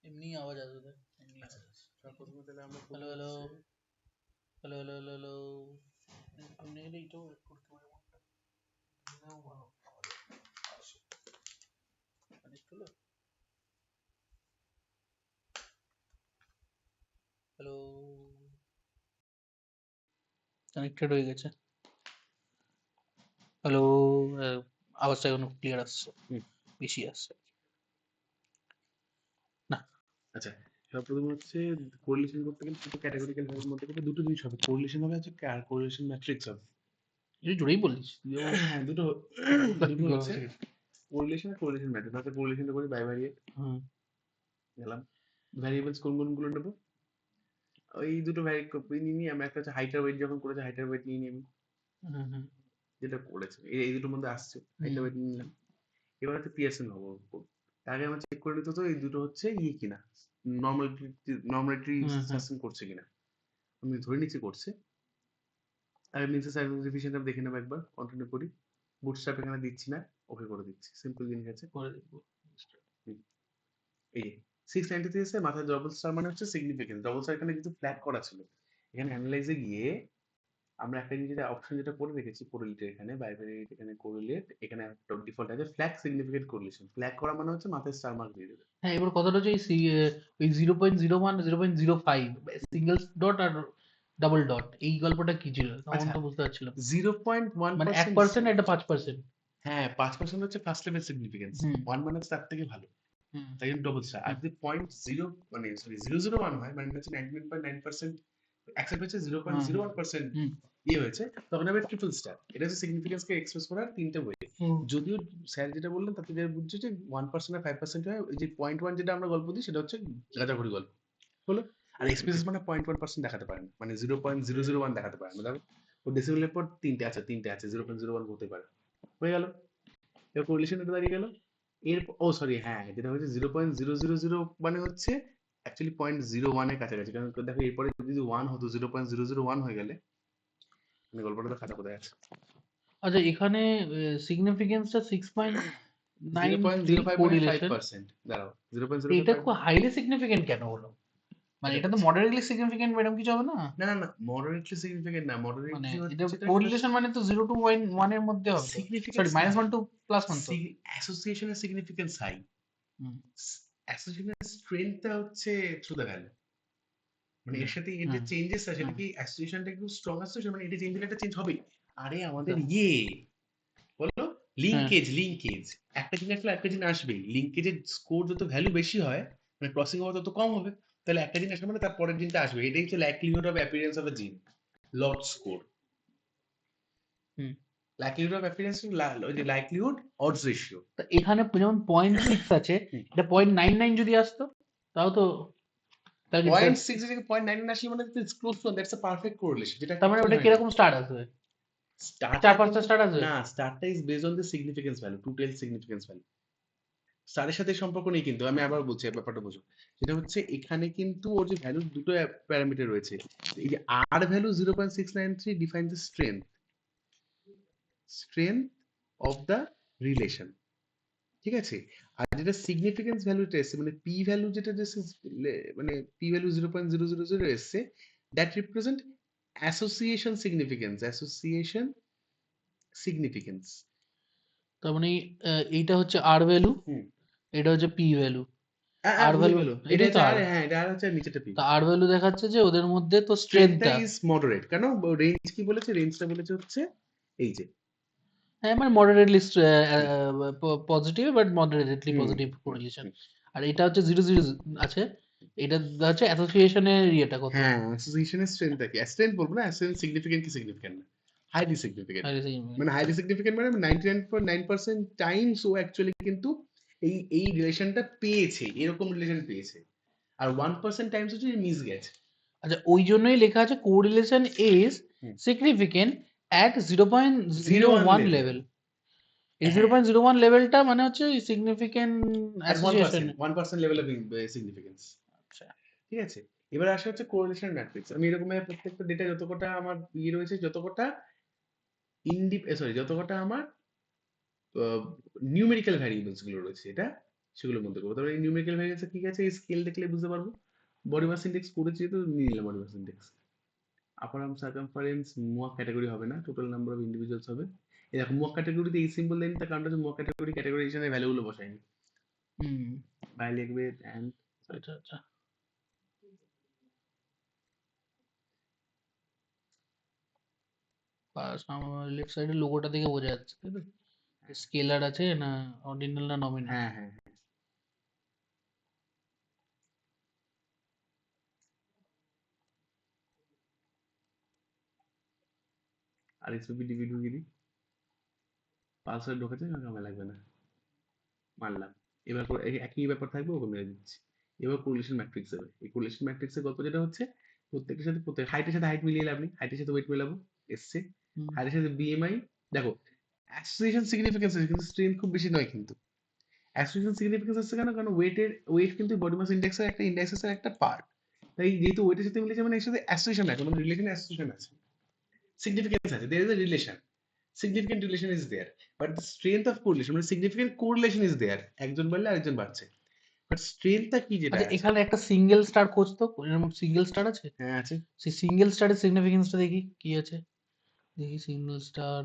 এমনি আওয়াজ আসবে, এমনি আওয়াজ আসবে। প্রথমে তাহলে আমরা hello hello hello hello hello hello, এমনি গেলে এইটাও করতে পারে মনটা, এমনিও ভালো আওয়াজ আসে। কানেক্ট হলো? হ্যালো, কানেক্টেড হয়ে গেছে। হ্যালো, আওয়াজটা এখন ক্লিয়ার আসছে, বেশি আসছে না। আচ্ছা, সর্বপ্রথম হচ্ছে কোরিলেশন করতে গেলে দুটো ক্যাটাগরিক্যাল ভাবের মধ্যে থেকে দুটো জিনিস হবে, কোরিলেশন হবে হচ্ছে আর কোরিলেশন ম্যাট্রিক্স হবে। এটা জোরেই বলিস হ্যাঁ, দুটো হচ্ছে কোরিলেশন আর কোরিলেশন ম্যাট্রিক্স। তাহলে কোরিলেশনটা করি বাইভারিয়েট গেলাম। ভ্যারিয়েবলস কোন কোনগুলো নেবো? ওই দুটো ভ্যারিয়েবল নিয়ে নিই আমরা। একটা হচ্ছে হাইটার ওয়েট, যখন করেছে হাইটার ওয়েট নিয়ে নিই আমি, যেটা করেছে এই দুটোর মধ্যে আসছে হাইটার ওয়েট নিয়ে নিলাম। এবার হচ্ছে পিয়ারসন হবো। আগে আমার চেক করে নিতে হতো এই দুটো হচ্ছে ইয়ে কিনা, নর্মালিটি সাসটেইন করছে কিনা। আমি ধরে নিচ্ছি করছে। আর মিনসেস সার্ভিফিকেশনটা দেখে নেবো একবার, কন্টিনিউ করি। বুটস্ট্র্যাপ এখানে দিচ্ছি না, ওকে করে দিচ্ছি, সিম্পল জিনিস আছে। করে দেখবো। এই যে 693 এসে মাথায় ডবল স্টার মানে হচ্ছে সিগনিফিকেন্স। ডবল স্টার এখানে কিন্তু ফ্ল্যাগ করা ছিল। এখানে অ্যানালাইজে গিয়ে আমরা একটা জিনিস, যেটা অপশন যেটা করে রেখেছি কোরিলেট, এখানে বাইভারিয়েট, এখানে কোরিলেট, এখানে একটা ডিফল্ট আছে ফ্ল্যাগ সিগনিফিকেন্ট কোরিলেশন। ফ্ল্যাগ করা মানে হচ্ছে মাথায় স্টার মার্ক দিয়ে দেবে। হ্যাঁ, এবার কথাটা হচ্ছে ওই 0.01 0.05 সিঙ্গেল ডট আর ডাবল ডট, এই গল্পটা কি ছিল তখন তো বুঝতে পারছিলাম। 0.1% মানে 1% একটা 5%। হ্যাঁ, 5% হচ্ছে ফার্স্ট লেভেল সিগনিফিকেন্স। 1 মানে হচ্ছে তার থেকে ভালো, তাই জন্য ডবল স্টার। আর যদি 0.0 মানে সরি 001 হয়, মানে হচ্ছে 99.9% অ্যাকসেপ্ট হচ্ছে, 0.01% ইয়ে হয়েছে, তখন হবে ট্রিপল স্টার। এটা হচ্ছে সিগনিফিকেন্সকে এক্সপ্রেস করার তিনটে ওয়ে। যদিও স্যার যেটা বললেন তাতে যেটা বুঝছে যে 1% আর 5% হয়, ওই যে 0.1 যেটা আমরা গল্প দিই সেটা হচ্ছে গাঁজাখড়ি গল্প হলো। আর এক্সপ্রেস মানে 0.1% দেখাতে পারে না, মানে 0.001 দেখাতে পারে না। দেখো ও ডেসিমেলের পর তিনটে আছে, 0.01 হতে পারে। হয়ে গেল। এবার কোরিলেশন এটা দাঁড়িয়ে গেল। এর ও সরি হ্যাঁ, যেটা হচ্ছে 0.000 মানে হচ্ছে অ্যাকচুয়ালি 0.01 এর কাছাকাছি। কারণ দেখো এরপরে যদি 1 হতো, 0.001 হয়ে গেলে মানে গল্পটা তো খাতা কোথায় আছে। আচ্ছা, এখানে সিগনিফিকেন্সটা 6.93 কোরিলেশন, 0.05% দাঁড়াও, এটা 0.05। খুব হাইলি সিগনিফিকেন্ট কেন হলো? মানে এটা এটা তো হচ্ছে মডারেটলি সিগনিফিকেন্ট, এরকম কিছু হবে না? না না না, মডারেটলি সিগনিফিকেন্ট না। মানে মডারেটলি এটা হচ্ছে এটা একটা কোরিলেশন মানে তো 0 to 1 এর মধ্যে হবে তো, সিগনিফিকেন্স সরি না, -1 to +1 তো। অ্যাসোসিয়েশনের সিগনিফিকেন্স হাই। অ্যাসোসিয়েশনের স্ট্রেংথটা হচ্ছে থ্রু দ্য ভ্যালু। মানে এর সাথে এর যে চেঞ্জেস আছে, সেটা কি অ্যাসোসিয়েশনটা একটু স্ট্রং আছে, মানে এটা চেঞ্জ হলে একটা চেঞ্জ হবে। আরে আমাদের ইয়ে বলো, লিঙ্কেজ একটা জিনিস আসলে একটা জিনিস আসবেই। লিঙ্কেজের স্কোর যত ভ্যালু বেশি হয়, মানে ক্রসিং ওভার তত কম হবে। তাহলে একটা জিনিস আসবে মানে তার পরের জিনিসটা আসবে। এটাই হচ্ছে লাইকলিহুড অফ অ্যাপিয়ারেন্স অফ এ জিন, log score. Likelihood of appearance, ওই যে লাইকলিহুড অডস রেশিও। তো এখানে যেমন 0.6 আছে, এটা 0.99 যদি আসতো তাও তো, তাহলে কি 0.6 থেকে 0.9 আসলে মানে it's close two, that's a perfect correlation, যেটা তার মানে অ্যাকচুয়ালি ওটা হয় না। কিরকম স্টার্ট আসবে? স্টারটা 4-5টা কিন্তু স্টার্ট আসবে? না, স্টারটা is based on the significance value, to tell significance value. স্টারের সাথে সম্পর্ক নেই কিন্তু, আমি আবার বলছি ব্যাপারটা বুঝো। সেটা হচ্ছে এখানে কিন্তু ওর যে ভ্যালু, দুটো প্যারামিটার রয়েছে। এই যে আর value 0.693 define the strength of the relation, ঠিক আছে। আর যেটা সিগনিফিকেন্স ভ্যালুটা এসছে, মানে পি ভ্যালু যেটা মানে পি ভ্যালু 0.000 এসছে, দ্যাট রিপ্রেজেন্ট অ্যাসোসিয়েশন সিগনিফিকেন্স। তার মানে এইটা হচ্ছে আর ভ্যালু, এটা হচ্ছে পি ভ্যালু। আর বুঝে ভ্যালু গেল, এটা এটাই তো হচ্ছে আর। আর, হ্যাঁ এটা আর হচ্ছে নিচেটা পি। তা আর ভ্যালু দেখাচ্ছে যে ওদের মধ্যে তো স্ট্রেংথটা স্ট্রেংথটা, ইজ মডারেট। কেন রেঞ্জ কি বলেছে? রেঞ্জটা বলেছে হচ্ছে এই যে হ্যাঁ মানে moderately positive, but moderately hmm positive hmm correlation. Hmm. আর এটা হচ্ছে 0 আছে, এটা হচ্ছে অ্যাসোসিয়েশনের ইয়েটা কত? হ্যাঁ, অ্যাসোসিয়েশনের স্ট্রেংথটা কি? স্ট্রেংথ বলবো না, অ্যাসোসিয়েশন সিগনিফিকেন্ট কি সিগনিফিকেন্ট না, হাইলি সিগনিফিকেন্ট। Highly significant। মানে হাইলি সিগনিফিকেন্ট মানে 99.9% টাইমস ও অ্যাকচুয়ালি কিন্তু এই রিলেশনটা পেয়েছে, এরকম রিলেশন পেয়েছে। আর 1% টাইমস হচ্ছে মিস গেছে। আচ্ছা, ওই জন্যই লেখা আছে correlation is significant at 0.01 level. Level. এই হ্যাঁ, 0.01 লেভেলটা মানে হচ্ছে significant at association. 1% level of significance, আচ্ছা, ঠিক আছে। এবার আসা হচ্ছে কোরিলেশন ম্যাট্রিক্স। আমি এরকম প্রত্যেকটা ডেটা যত কটা আমার ইয়ে রয়েছে, যত কটা যত কটা আমার নিউমেরিক্যাল ভ্যারিয়েবলস গুলো রয়েছে, এটা সেগুলোর মধ্যে করবো। তারপরে নিউমেরিক্যাল ভ্যারিয়েন্স কি আছে, এই স্কেল দেখলে বুঝতে পারবো। বডি মাস ইন্ডেক্স করেছি তো নিয়ে নিলাম বডি মাস ইন্ডেক্স। আপার আর্ম সার্কামফারেন্স মুয়া ক্যাটাগরি হবে না, টোটাল নাম্বার অফ ইন্ডিভিজুয়ালস হবে। এই দেখো মুয়া ক্যাটাগরিতে এই সিম্বল দেয়নি, তার কারণটা হচ্ছে মুয়া ক্যাটাগরিজেশনের ভ্যালুগুলো বসায়নি। বাই লিখবে এন্ড আচ্ছা আচ্ছা লেফট সাইডের লোগোটা দেখে বোঝা যাচ্ছে তাই তো, স্কেলার আছে না অর্ডিনাল না নমিনাল? হ্যাঁ হ্যাঁ আর এসওপি ডিবি ঢুকিয়ে দিই, পাসওয়ার্ড ঢোকাতে কামে লাগবে না, মারলাম। এবার একই ব্যাপার থাকবে, ওকে মেরে দিচ্ছি। এবার কোরিলেশন ম্যাট্রিক্স হবে। এই কোরিলেশন ম্যাট্রিক্সের গল্প যেটা হচ্ছে, প্রত্যেকের সাথে হাইটের সাথে হাইট মিলিয়ে লাভ নেই, হাইটের সাথে ওয়েট মেলাবো, এসছে। হাইটের সাথে বিএমআই, দেখো অ্যাসোসিয়েশন সিগনিফিকেন্স আছে কিন্তু স্ট্রেংথ খুব বেশি নয় কিন্তু। অ্যাসোসিয়েশন সিগনিফিকেন্স আছে কেন, কারণ ওয়েট কিন্তু বডি মাস ইন্ডেক্সের একটা ইন্ডেক্সের একটা পার্ট। তাই যেহেতু ওয়েটের সাথে মিলেছে মানে এর সাথে অ্যাসোসিয়েশন আছে, মানে রিলেশন অ্যাসোসিয়েশন আছে, সিগনিফিকেন্স আছে, there is a relation, significant relation is there, but the strength of correlation মানে significant correlation is there, একজন বাড়লে আরেকজন বাড়ছে, বাট স্ট্রেংথটা কি যেটা আচ্ছা আছে। এখানে একটা সিঙ্গেল স্টার খোঁজ তো, এরকম সিঙ্গেল স্টার আছে? হ্যাঁ আছে। সেই সিঙ্গেল স্টারের সিগনিফিকেন্সটা দেখি কি আছে, দেখি সিঙ্গেল স্টার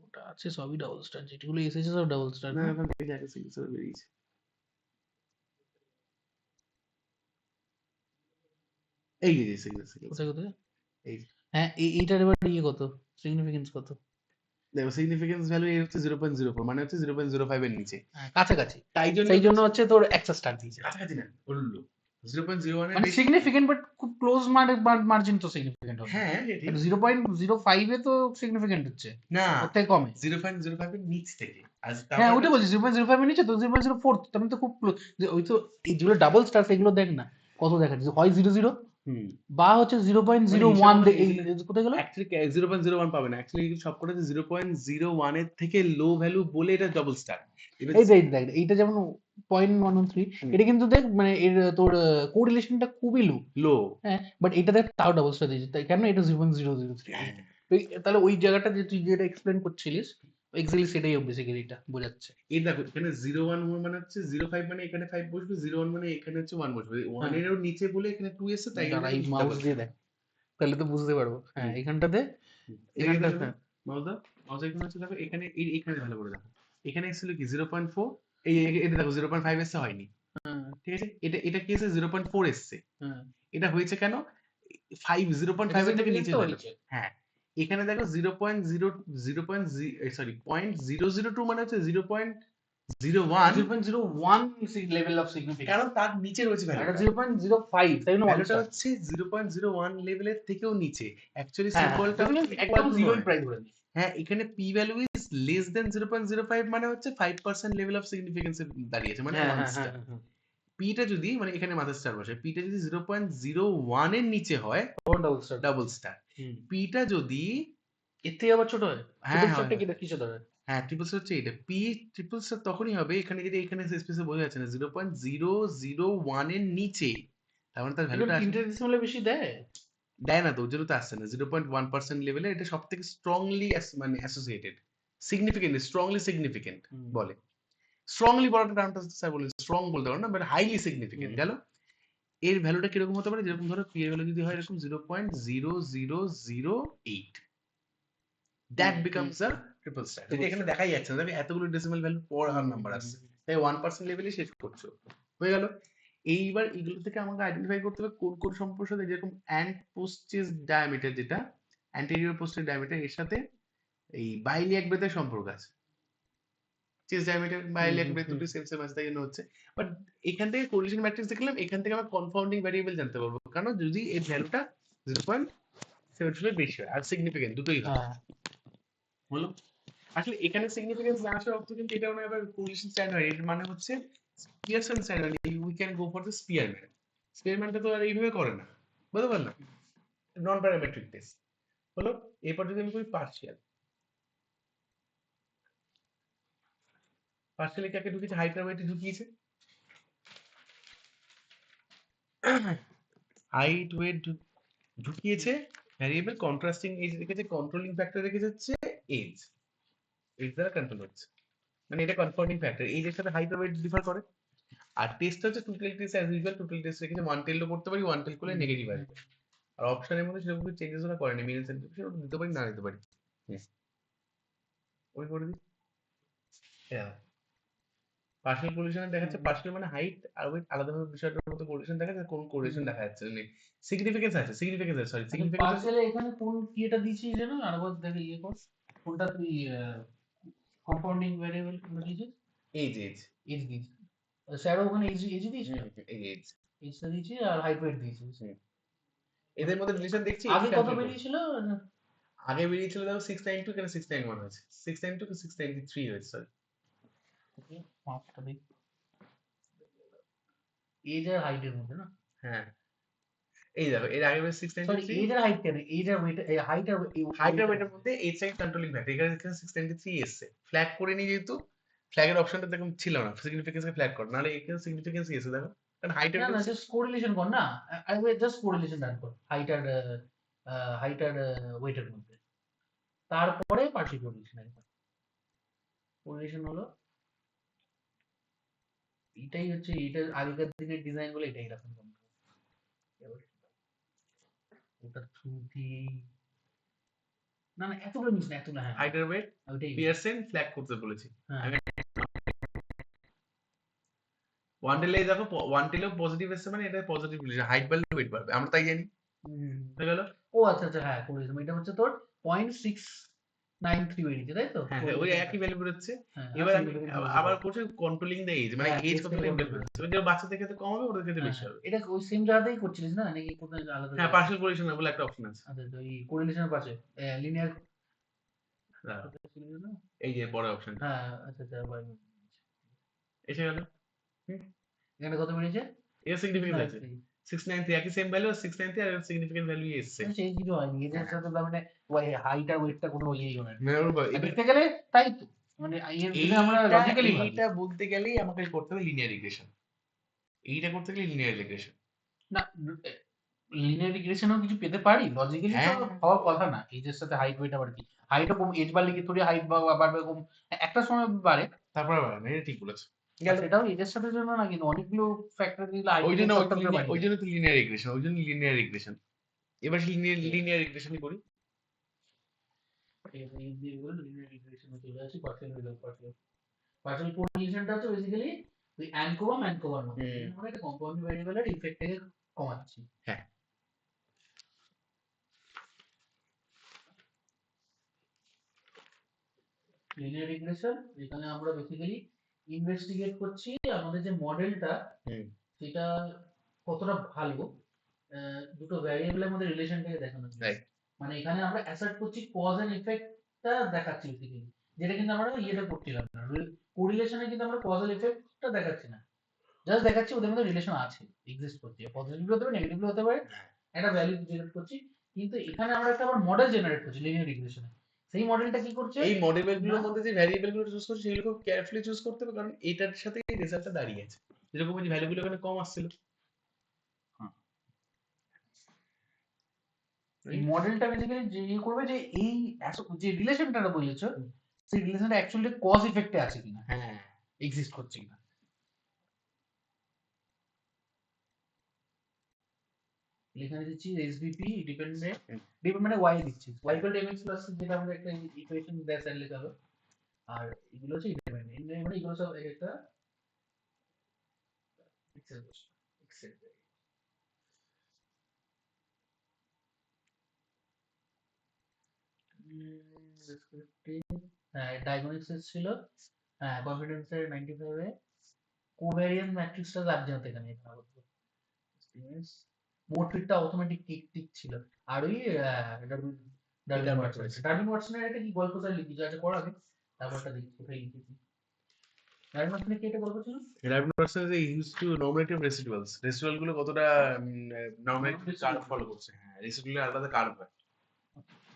ওটা আছে, সবই ডাবল স্টার, যেগুলো এসেছে সব ডাবল স্টার না না? ওখান থেকে একটা সিঙ্গেল স্টার বেরিয়েছে। এই যে সিঙ্গেল কোথায় কোথায়? এই হ্যাঁ এইটার এবার ইয়ে কত, সিগনিফিকেন্স কত? দেখো সিগনিফিকেন্স ভ্যালু এর হচ্ছে 0.04, মানে হচ্ছে 0.05 এর নিচে, হ্যাঁ কাছাকাছি, তাই জন্য সেই জন্য হচ্ছে তোর একটা স্টার দিয়েছে। কাছাকাছি না, বললো 0.01 এর মানে বেশি। সিগনিফিকেন্ট বাট খুব ক্লোজ মার্জিন তো সিগনিফিকেন্ট হবে। হ্যাঁ ঠিক। 0.05 এ তো সিগনিফিকেন্ট হচ্ছে, না, ওর থেকে কমে। 0.05 এর নিচ থেকে। আর হ্যাঁ তারপর ওইটা বলছি 0.05 এর নিচে তো 0.04, তার মানে তো খুব close। যে ওই তো এই যেগুলো ডাবল স্টার সেগুলো দেখ না কত দেখাচ্ছে, হয় 00 বা হচ্ছে 0.01, কোথায় গেল? অ্যাকচুয়ালি 0.01 পাবে না, অ্যাকচুয়ালি সবকটা 0.01 এর থেকে লো ভ্যালু বলে এটা ডাবল স্টার। এই দেখ এইটা যেমন 0.113, এটা কিন্তু দেখ মানে এর তোর কোরিলেশনটা খুবই লো। লো, হ্যাঁ বাট এটা দেখ তাও ডাবল স্টার দিয়েছে, তাই কেন? এটা 0.003। তাহলে ওই জায়গাটা যে তুই যেটা এক্সপ্লেন করছিলিস এক্স্যাক্টলি সেটাই বেসিক্যালি এটা বোঝাচ্ছে। এই দেখো এখানে 01 মানে হচ্ছে 05, মানে এখানে 5 বসবে, 01 মানে এখানে হচ্ছে 1 বসবে, 1 এরও নিচে বলে এখানে 2 এসেছে, তাই দাঁড়া এই মাউস দিয়ে দেখ তাহলে তো বুঝতে পারবো। হ্যাঁ এখানটাতে, এখানটা মাউস দাও, মাউস এখানে হচ্ছে দেখো, এখানে এখানে ভালো করে দেখো, এখানে এসেছিল কি 0.4, এটা দেখো 0.5 এসে হয়নি, ঠিক আছে, এটা কি এসে 0.4 এসছে, এটা হয়েছে কেন, 0.5 এর থেকে নিচে হলো। হ্যাঁ এখানে দেখো 0.002 মানে হচ্ছে 0.01 লেভেল অফ সিগনিফিকেন্স, কারণ তার নিচে রয়েছে এটা ভ্যালুটা। 0.05, তাই না? ভ্যালুটা হচ্ছে 0.01 লেভেলের থেকেও নিচে, অ্যাকচুয়ালি হ্যাঁ সিম্বলটা একদম জিরোই প্রাইস ধরে নি। হ্যাঁ এখানে p value is less than 0.05 মানে হচ্ছে 5% লেভেল অফ সিগনিফিকেন্স এ দাঁড়িয়েছে, মানে 1 স্টার। p টা যদি মানে এখানে মাথার স্টার বসে, p টা যদি 0.01 এর নিচে হয় ডাবল স্টার, p টা যদি এর থেকে আবার ছোট হয়, হ্যাঁ ট্রিপল স্টারটা কি কিসে ধরে? হ্যাঁ ট্রিপল স্টার হচ্ছে এটা, p ট্রিপল স্টার তখনই হবে এখানে যদি এখানে স্পেসে বোঝা যাচ্ছে না 0.001 এর নিচে, তার মানে তার ভ্যালুটা তিনটে ডিসিমালে বেশি দেয় দেয় না তো, ওর জন্য তো আসছে না 0.1% লেভেলে, এটা সব থেকে স্ট্রংলি মানে অ্যাসোসিয়েটেড, সিগনিফিকেন্ট, স্ট্রংলি সিগনিফিকেন্ট বলে। স্ট্রংলি বলাটা কারণটা স্যার বলে স্ট্রং বলতে পারো না, বাট হাইলি সিগনিফিকেন্ট গেল। এর ভ্যালুটা কিরকম হতে পারে, যেরকম ধরো পি এর ভ্যালু যদি হয় এরকম 0.0008, that becomes a triple star. যেটা এখানে দেখাই যাচ্ছে না, দেখো এতগুলো ডেসিমাল ভ্যালু পর আর নাম্বার আসছে, তাই 1% লেভেলে শেষ করছো, হয়ে গেল। এইবার এগুলো থেকে আমাকে আইডেন্টিফাই করতে হবে কোন কোন সম্পর্কের সাথে, যেরকম অ্যান্ট পোস্টেজ ডায়ামিটার, যেটা অ্যান্টেরিয়র পোস্টেজ ডায়ামিটার, এর সাথে এই বাইলিয়াক ব্রেথের সম্পর্ক আছে। চেস্ট ডায়ামিটার বাইলিয়াক ব্রেথ দুটো সেম সেম আছে, তাই জন্য হচ্ছে। বাট এখান থেকে কোরিলেশন ম্যাট্রিক্স দেখলাম, এখান থেকে আমরা কনফাউন্ডিং ভ্যারিয়েবল জানতে পারবো, কারণ যদি এর ভ্যালুটা 0.75 বেশি হয় আর সিগনিফিকেন্ট দুটোই হয়, হলো। আসলে এখানে সিগনিফিকেন্স না আসার অর্থ কিন্তু এটা নয় আবার কোরিলেশন স্ট্যান্ডার্ড, এর মানে হচ্ছে Pearson standard, we can go for the Spearman. স্পিয়ারম্যানটা তো আর এইভাবে করে না, বুঝতে পারলাম, নন প্যারামেট্রিক টেস্ট হলো। এরপর যদি আমি করি পার্শিয়াল, পার্শিয়ালি কাকে ঢুকিয়েছে, হাইট আর ওয়েট ঢুকিয়েছে, হাইট ওয়েট ঢুকিয়েছে, ভ্যারিয়েবল কন্ট্রাস্টিং এজ রেখেছে, কন্ট্রোলিং ফ্যাক্টর রেখেছে হচ্ছে এজ, এজ দ্বারা কন্ট্রোল হচ্ছে। মানে এটা কনফার্মিং ফ্যাক্টর, এই যে সাথে হাইট আর ওয়েট ডিফার করে। আর টেস্ট হচ্ছে total test as usual, total test রেখেছে ওয়ান টেলও করতে পারি, ওয়ান টেল করলে নেগেটিভ আসবে। আর অপশনের মধ্যে সেরকম কিছু চেঞ্জেস ওরা করেনি, মিনিট সেন্টিমিটার ওটা দিতে পারি না দিতে পারি। ওই করে দিই। হ্যাঁ, পার্শিয়াল কোরিলেশন দেখাচ্ছে, পার্শিয়াল মানে হাইট আর ওয়েট আলাদাভাবে বিষয়টার মতো কোরিলেশন দেখাচ্ছে, কোন কোরিলেশন দেখা যাচ্ছে নেই। সিগনিফিকেন্স আছে, সিগনিফিকেন্স আছে, সরি সিগনিফিকেন্স আছে। পার্সেলে এখানে কোন কিটা দিছিস যেন আরেকবার দেখে ইয়ে কর, কোনটা তুই কম্পাউন্ডিং ভ্যারিয়েবল কোনটা দিছিস? এই যে এজ এজ দিয়েছিস, স্যারও ওখানে এজ এজ দিয়েছিস, এই এজ এজটা দিয়েছিস আর হাইট ওয়েট দিয়েছিস। এদের মধ্যে রিলেশন দেখছি। আগে কত বেরিয়েছিল? আগে বেরিয়েছিল দেখো 692, এখানে 691 হয়েছে, 692 কি 693 হয়েছে, সরি। মাপটা দেখ, এজ আর হাইটের মধ্যে না? হ্যাঁ, এই দেখো এর আগে বেরিয়েছে সরি 693, এজ আর হাইট কেন, এজ আর ওয়েট, হাইট আর হাইট আর ওয়েটের মধ্যে এজ সাইড কন্ট্রোলিং ফ্যাক্টর, এখানে 693 এসছে, ফ্ল্যাগ করে নি যেহেতু, ফ্ল্যাগের অপশনটা দেখুন ছিল না, সিগনিফিকেন্সকে ফ্ল্যাগ কর, নাহলে এখানে সিগনিফিকেন্স এসে দেখো, কারণ হাইটের না না জাস্ট কোরিলেশন কর না, আগে জাস্ট কোরিলেশন ডান কর হাইট আর ওয়েটের মধ্যে, তারপরে পার্শিয়াল কোরিলেশন একবার। কোরিলেশন হলো এটাই হচ্ছে, এটা আগেকার দিনের ডিজাইন গুলো এটাই রাখুন। ওটা থ্রু দিয়ে না না এতগুলো মিস না, এতগুলো হ্যাঁ হাইট আর ওয়েট ওইটাই পিয়ারসন ফ্ল্যাগ করতে বলেছি। হ্যাঁ। আমি ওয়ান টেলে দেখো, ওয়ান টেলেও পজিটিভ এসছে, মানে এটা পজিটিভ রিলেশন, হাইট বাড়লে ওয়েট বাড়বে, আমরা তাই জানি। হয়ে গেল। ও আচ্ছা আচ্ছা হ্যাঁ কোরিলেশন, এটা হচ্ছে তোর 0.693 বেরিয়েছে তাই তো? হ্যাঁ ওই একই ভ্যালু বেরোচ্ছে। হ্যাঁ, এবার আচ্ছা, আমি এটা কিন্তু আবার করছি কন্ট্রোলিং দ্য এজ, মানে হ্যাঁ, এজ age কত থেকে লেভেল control বেরোচ্ছে, ওই যে বাচ্চাদের ক্ষেত্রে কম হবে, ওদের ক্ষেত্রে বেশি হবে। এটা ওই সেম জায়গাতেই করছিলিস না নাকি কোথায় আলাদা? হ্যাঁ, পার্শিয়াল কোরিলেশন বলে একটা অপশন আছে। আচ্ছা তো এই কোরিলেশনের পাশে লিনিয়ার, এই যে বড় অপশন, হ্যাঁ আচ্ছা আচ্ছা এসে গেল। এখানে কত বেরিয়েছে? এর সিগনিফিকেন্স আছে 693, একই সেম ভ্যালু 693, আর সিগনিফিকেন্ট ভ্যালু এসছে। সেই কিছু হয়নি, এদের সাথে তো মানে হাইট আর ওয়েটটা কোনো ইয়েই হয় না এবার দেখতে গেলে, তাই তো মানে আমরা লজিক্যালি এইটা বলতে গেলেই আমাকে করতে হবে লিনিয়ার রিগ্রেশন, এইটা করতে গেলে লিনিয়ার রিগ্রেশন। না, লিনিয়ার রিগ্রেশনও কিছু পেতে পারি লজিক্যালি, তো হ্যাঁ। হওয়ার কথা না। এজের সাথে হাইট ওয়েট আবার কি, হাইটও কম, এজ বাড়লে কি থোড়ি হাইট বাড়বে কম, একটা সময় বাড়ে তারপরে বাড়ানো, এটা ঠিক বলেছো। সেটাও এজের সাথে জন্য না, কিন্তু অনেকগুলো ফ্যাক্টর দিলে ওই জন্য তো লিনিয়ার রিগ্রেশন, ওই জন্য লিনিয়ার রিগ্রেশন। এবার লিনিয়ার রিগ্রেশনই করি। লিনিয়ার রিগ্রেশনে চলে আসি, পার্শিয়াল কোরিলেশনটা হচ্ছে বেসিক্যালি ওই অ্যানকোভা ম্যানকোভার মতো, আমরা একটা কম্পাউন্ড ভ্যারিয়েবলের ইফেক্টটাকে কমাচ্ছি। হ্যাঁ, লিনিয়ার রিগ্রেশন, এখানে আমরা বেসিক্যালি ইনভেস্টিগেট করছি আমাদের যে মডেলটা সেটা কতটা ভালো দুটো ভ্যারিয়েবলের মধ্যে রিলেশনটাকে দেখানো যায়। মানে এখানে আমরা অ্যাসার্ট করছি কজ এন্ড ইফেক্টটা দেখাচ্ছি বেসিক্যালি, যেটা কিন্তু আমরা ইয়েটা করছিলাম না, কোরিলেশনে কিন্তু আমরা কজাল ইফেক্টটা দেখাচ্ছি না, জাস্ট দেখাচ্ছি ওদের মধ্যে রিলেশন আছে, এক্সিস্ট করছে, পজিটিভ হতে পারে নেগেটিভ হতে পারে, একটা ভ্যালু জেনারেট করছি। কিন্তু এখানে আমরা একটা আবার মডেল জেনারেট করছি লিনিয়ার রিগ্রেশনে, সেই মডেলটা কি করছে, এই মডেলগুলোর মধ্যে যে ভ্যারিয়েবলগুলো চুজ করছি সেগুলো খুব কেয়ারফুলি চুজ করতে হবে, কারণ এটার সাথে এই রেজাল্টটা দাঁড়িয়ে আছে, যেরকম ওই ভ্যালুগুলো এখানে কম আসছিল। এই মডেলটা বেসিক্যালি যে ইয়ে করবে যে এই যে রিলেশনটা বলেছো সেই রিলেশনটা অ্যাকচুয়ালি কজ ইফেক্টে আছে কিনা, হ্যাঁ, এক্সিস্ট করছে কিনা। এখানে দিচ্ছি এসবিপি ডিপেন্ডেন্ট, মানে ওয়াই দিচ্ছি, Y equal to MX plus, যেটা আমরা একটা ইকুয়েশন ব্যাস লিখে হবে, আর এগুলো হচ্ছে ইন্ডিপেন্ডেন্ট, মানে এগুলো সব একটা এক্সেল এক্সেল হ্যাঁ ডায়াগনোসিস ছিল, হ্যাঁ কনফিডেন্সের 95 এ কোভ্যারিয়েন্ট ম্যাট্রিক্সটা রাখতে হতো এখানে, মোট ফিটটা অটোমেটিক টিক ছিল। আর ওই ডারউইন ওয়াটসনের একটা কি গল্প তাই লিখি যা করা আগে, তারপরটা দেখি কোথায় লিখেছি। ডারউইন ওয়াটসনের কি একটা গল্প ছিল, Darwin Watson is used to normative residuals, residual গুলো কতটা নর্মেটিভ কার্ভ ফলো করছে। হ্যাঁ, রেসিডুয়াল আলাদা কার্ভ হয়।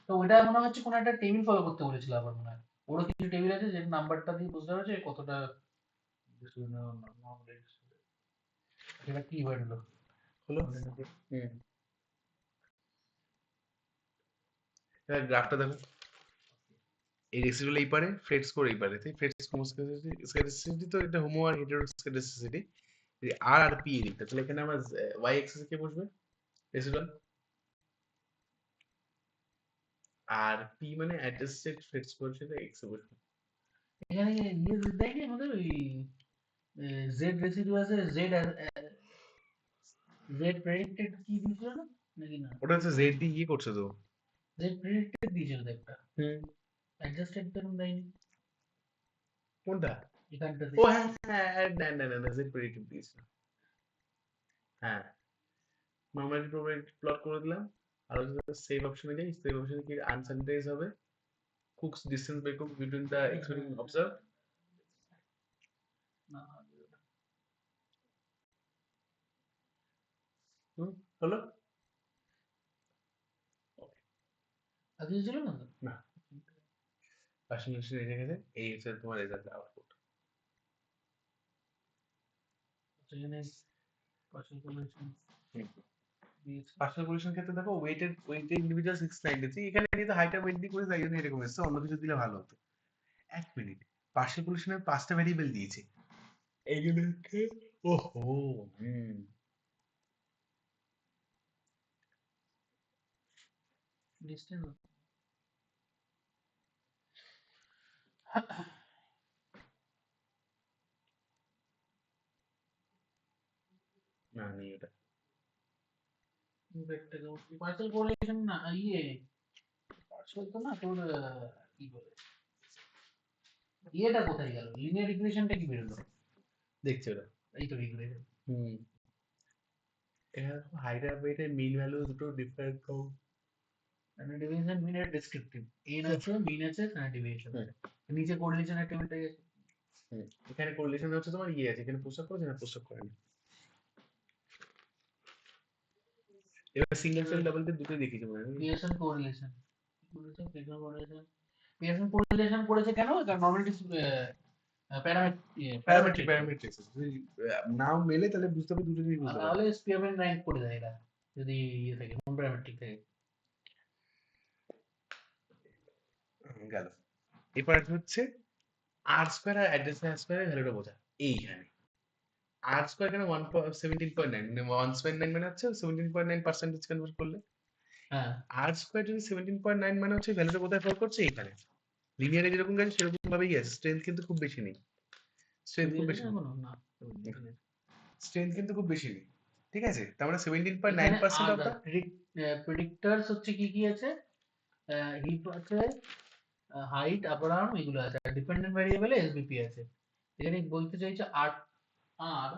তো ওটা মনে হচ্ছে কোনো একটা টেবিল ফলো করতে বলেছিল আবার মনে হয়, ওরও কিছু টেবিল আছে যে নাম্বারটা দিয়ে বুঝতে পারছে কতটা সেটা কি ওয়ার্ড হলো হলো। গ্রাফটা দেখো, এই রেসিডুয়াল এই পারে, ফ্রেড স্কোর এই পারে, তাই ফ্রেড হোমোস্ক্যাটাসিটি তো এটা হোমো আর হেটেরোস্ক্যাটাসিটি আর আর পি এদিকটা, তাহলে এখানে আমার ওয়াই এক্সিসে কে বসবে রেসিডুয়াল, আর পি মানে অ্যাডজাস্টেড ফিক্সড কোএফিসিয়েন্ট এক্স এ বসবে। এখানে দেয় কি আমাদের ওই জেড রেসিডিউ আছে, জেড প্রেডিক্টেড কি দিয়েছিল না নাকি না? ওটা হচ্ছে জেড দিয়ে ইয়ে করছে তো। জেড প্রেডিক্টেড দিয়েছিল তো একটা, হুম, অ্যাডজাস্টেড তো দেয়নি কোনটা? এখানটাতে। ও হ্যাঁ হ্যাঁ, না না না না, জেড প্রেডিক্টিভ দিয়েছে। হ্যাঁ, নরমালি প্রবাবিলিটি প্লট করে দিলাম, আর যদি সেভ অপশনে যাই, সেভ অপশনে কি আনসানিটাইজ হবে, Cook's distance by Cook between the expiring observe. না, হুম, হলো আগে ছিল না তো? না, পার্সেন্ট এসে গেছে, এই হচ্ছে তোমার রেজাল্ট আউটপুট। সেখানে পার্সেল করেছেন দিয়েছে। পার্সোনাল পজিশন ক্ষেত্রে দেখো ওয়েটেড ইন্ডিভিজুয়াল 693, এখানে যেহেতু হাইটা ওয়েট দিয়ে করে তাই জন্য এরকম এসেছে, অন্য কিছু দিলে ভালো হতো। এক মিনিট, পার্সিয়াল পজিশনের 5টা ভেরিয়েবল দিয়েছে এইগুলো হচ্ছে, ওহো, হুম, ডিস্টেন্স না নেই এটা। পার্সেল কোরিলেশন না, ইয়ে পার্সেল তো না তোর কি বলে, ইয়েটা কোথায় গেল, লিনিয়ার ইকুয়েশনটা কি বেরোলো? দেখছো ওটা? এই তো ইকুয়েশন। হুম, এখানে হাইট আর ওয়েটের মিন ভ্যালু দুটো ডিফারেন্ট কম। স্ট্যান্ডার্ড ডেভিয়েশন মিন এর ডেসক্রিপটিভ, এন আছে, মিন আছে, স্ট্যান্ডার্ড ডেভিয়েশন আছে, নিচে কোরিলেশনের টেবিলটা আছে। এখানে কোরিলেশন হচ্ছে তোমার ইয়ে আছে, এখানে পুশ-আপ করেছে না পুশ-আপ করেনি। এবার সিঙ্গেল সেল ডাবল সেল দুটোই দেখিয়েছে মনে হয়। পিয়ারসন কোরিলেশন করেছে, পিয়ারসন কোরিলেশন করেছে কেন? কারণ নরমালিটি প্যারামেট্রিক, প্যারামেট্রিক যদি নাও মেলে তাহলে বুঝতে হবে দুটো জিনিস বুঝতে পারবে। তাহলে স্পিয়ারম্যান র্যাঙ্ক করে দেয় এরা, যদি ইয়ে থাকে নন প্যারামেট্রিক থাকে। গেল, এরপর হচ্ছে আর স্কয়ার আর অ্যাডজেসেন্ট স্কয়ারের ভ্যালুটা বোঝা। এইখানে আর স্কয়ার এখানে 17.9 মানে 1.9 মানে হচ্ছে 17.9% কনভার্ট করলে, হ্যাঁ, আর স্কয়ার যদি 17.9 মানে হচ্ছে ভ্যালুটা কোথায় ফল করছে এইখানে, লিনিয়ারে যেরকম গেছে সেরকম ভাবেই আছে, স্ট্রেংথ কিন্তু খুব বেশি নেই, স্ট্রেংথ খুব বেশি নেই, এখনো না। স্ট্রেংথ কিন্তু খুব বেশি নেই, ঠিক আছে, তার মানে এখানে 17.9% অফ দা প্রেডিক্টরস হচ্ছে কি কি আছে, হিপ আছে, হাইট, আপার আর্ম, এগুলো আছে, আর ডিপেন্ডেন্ট ভ্যারিয়েবলে এসবিপি আছে। এখানে বলতে চাইছে আর আর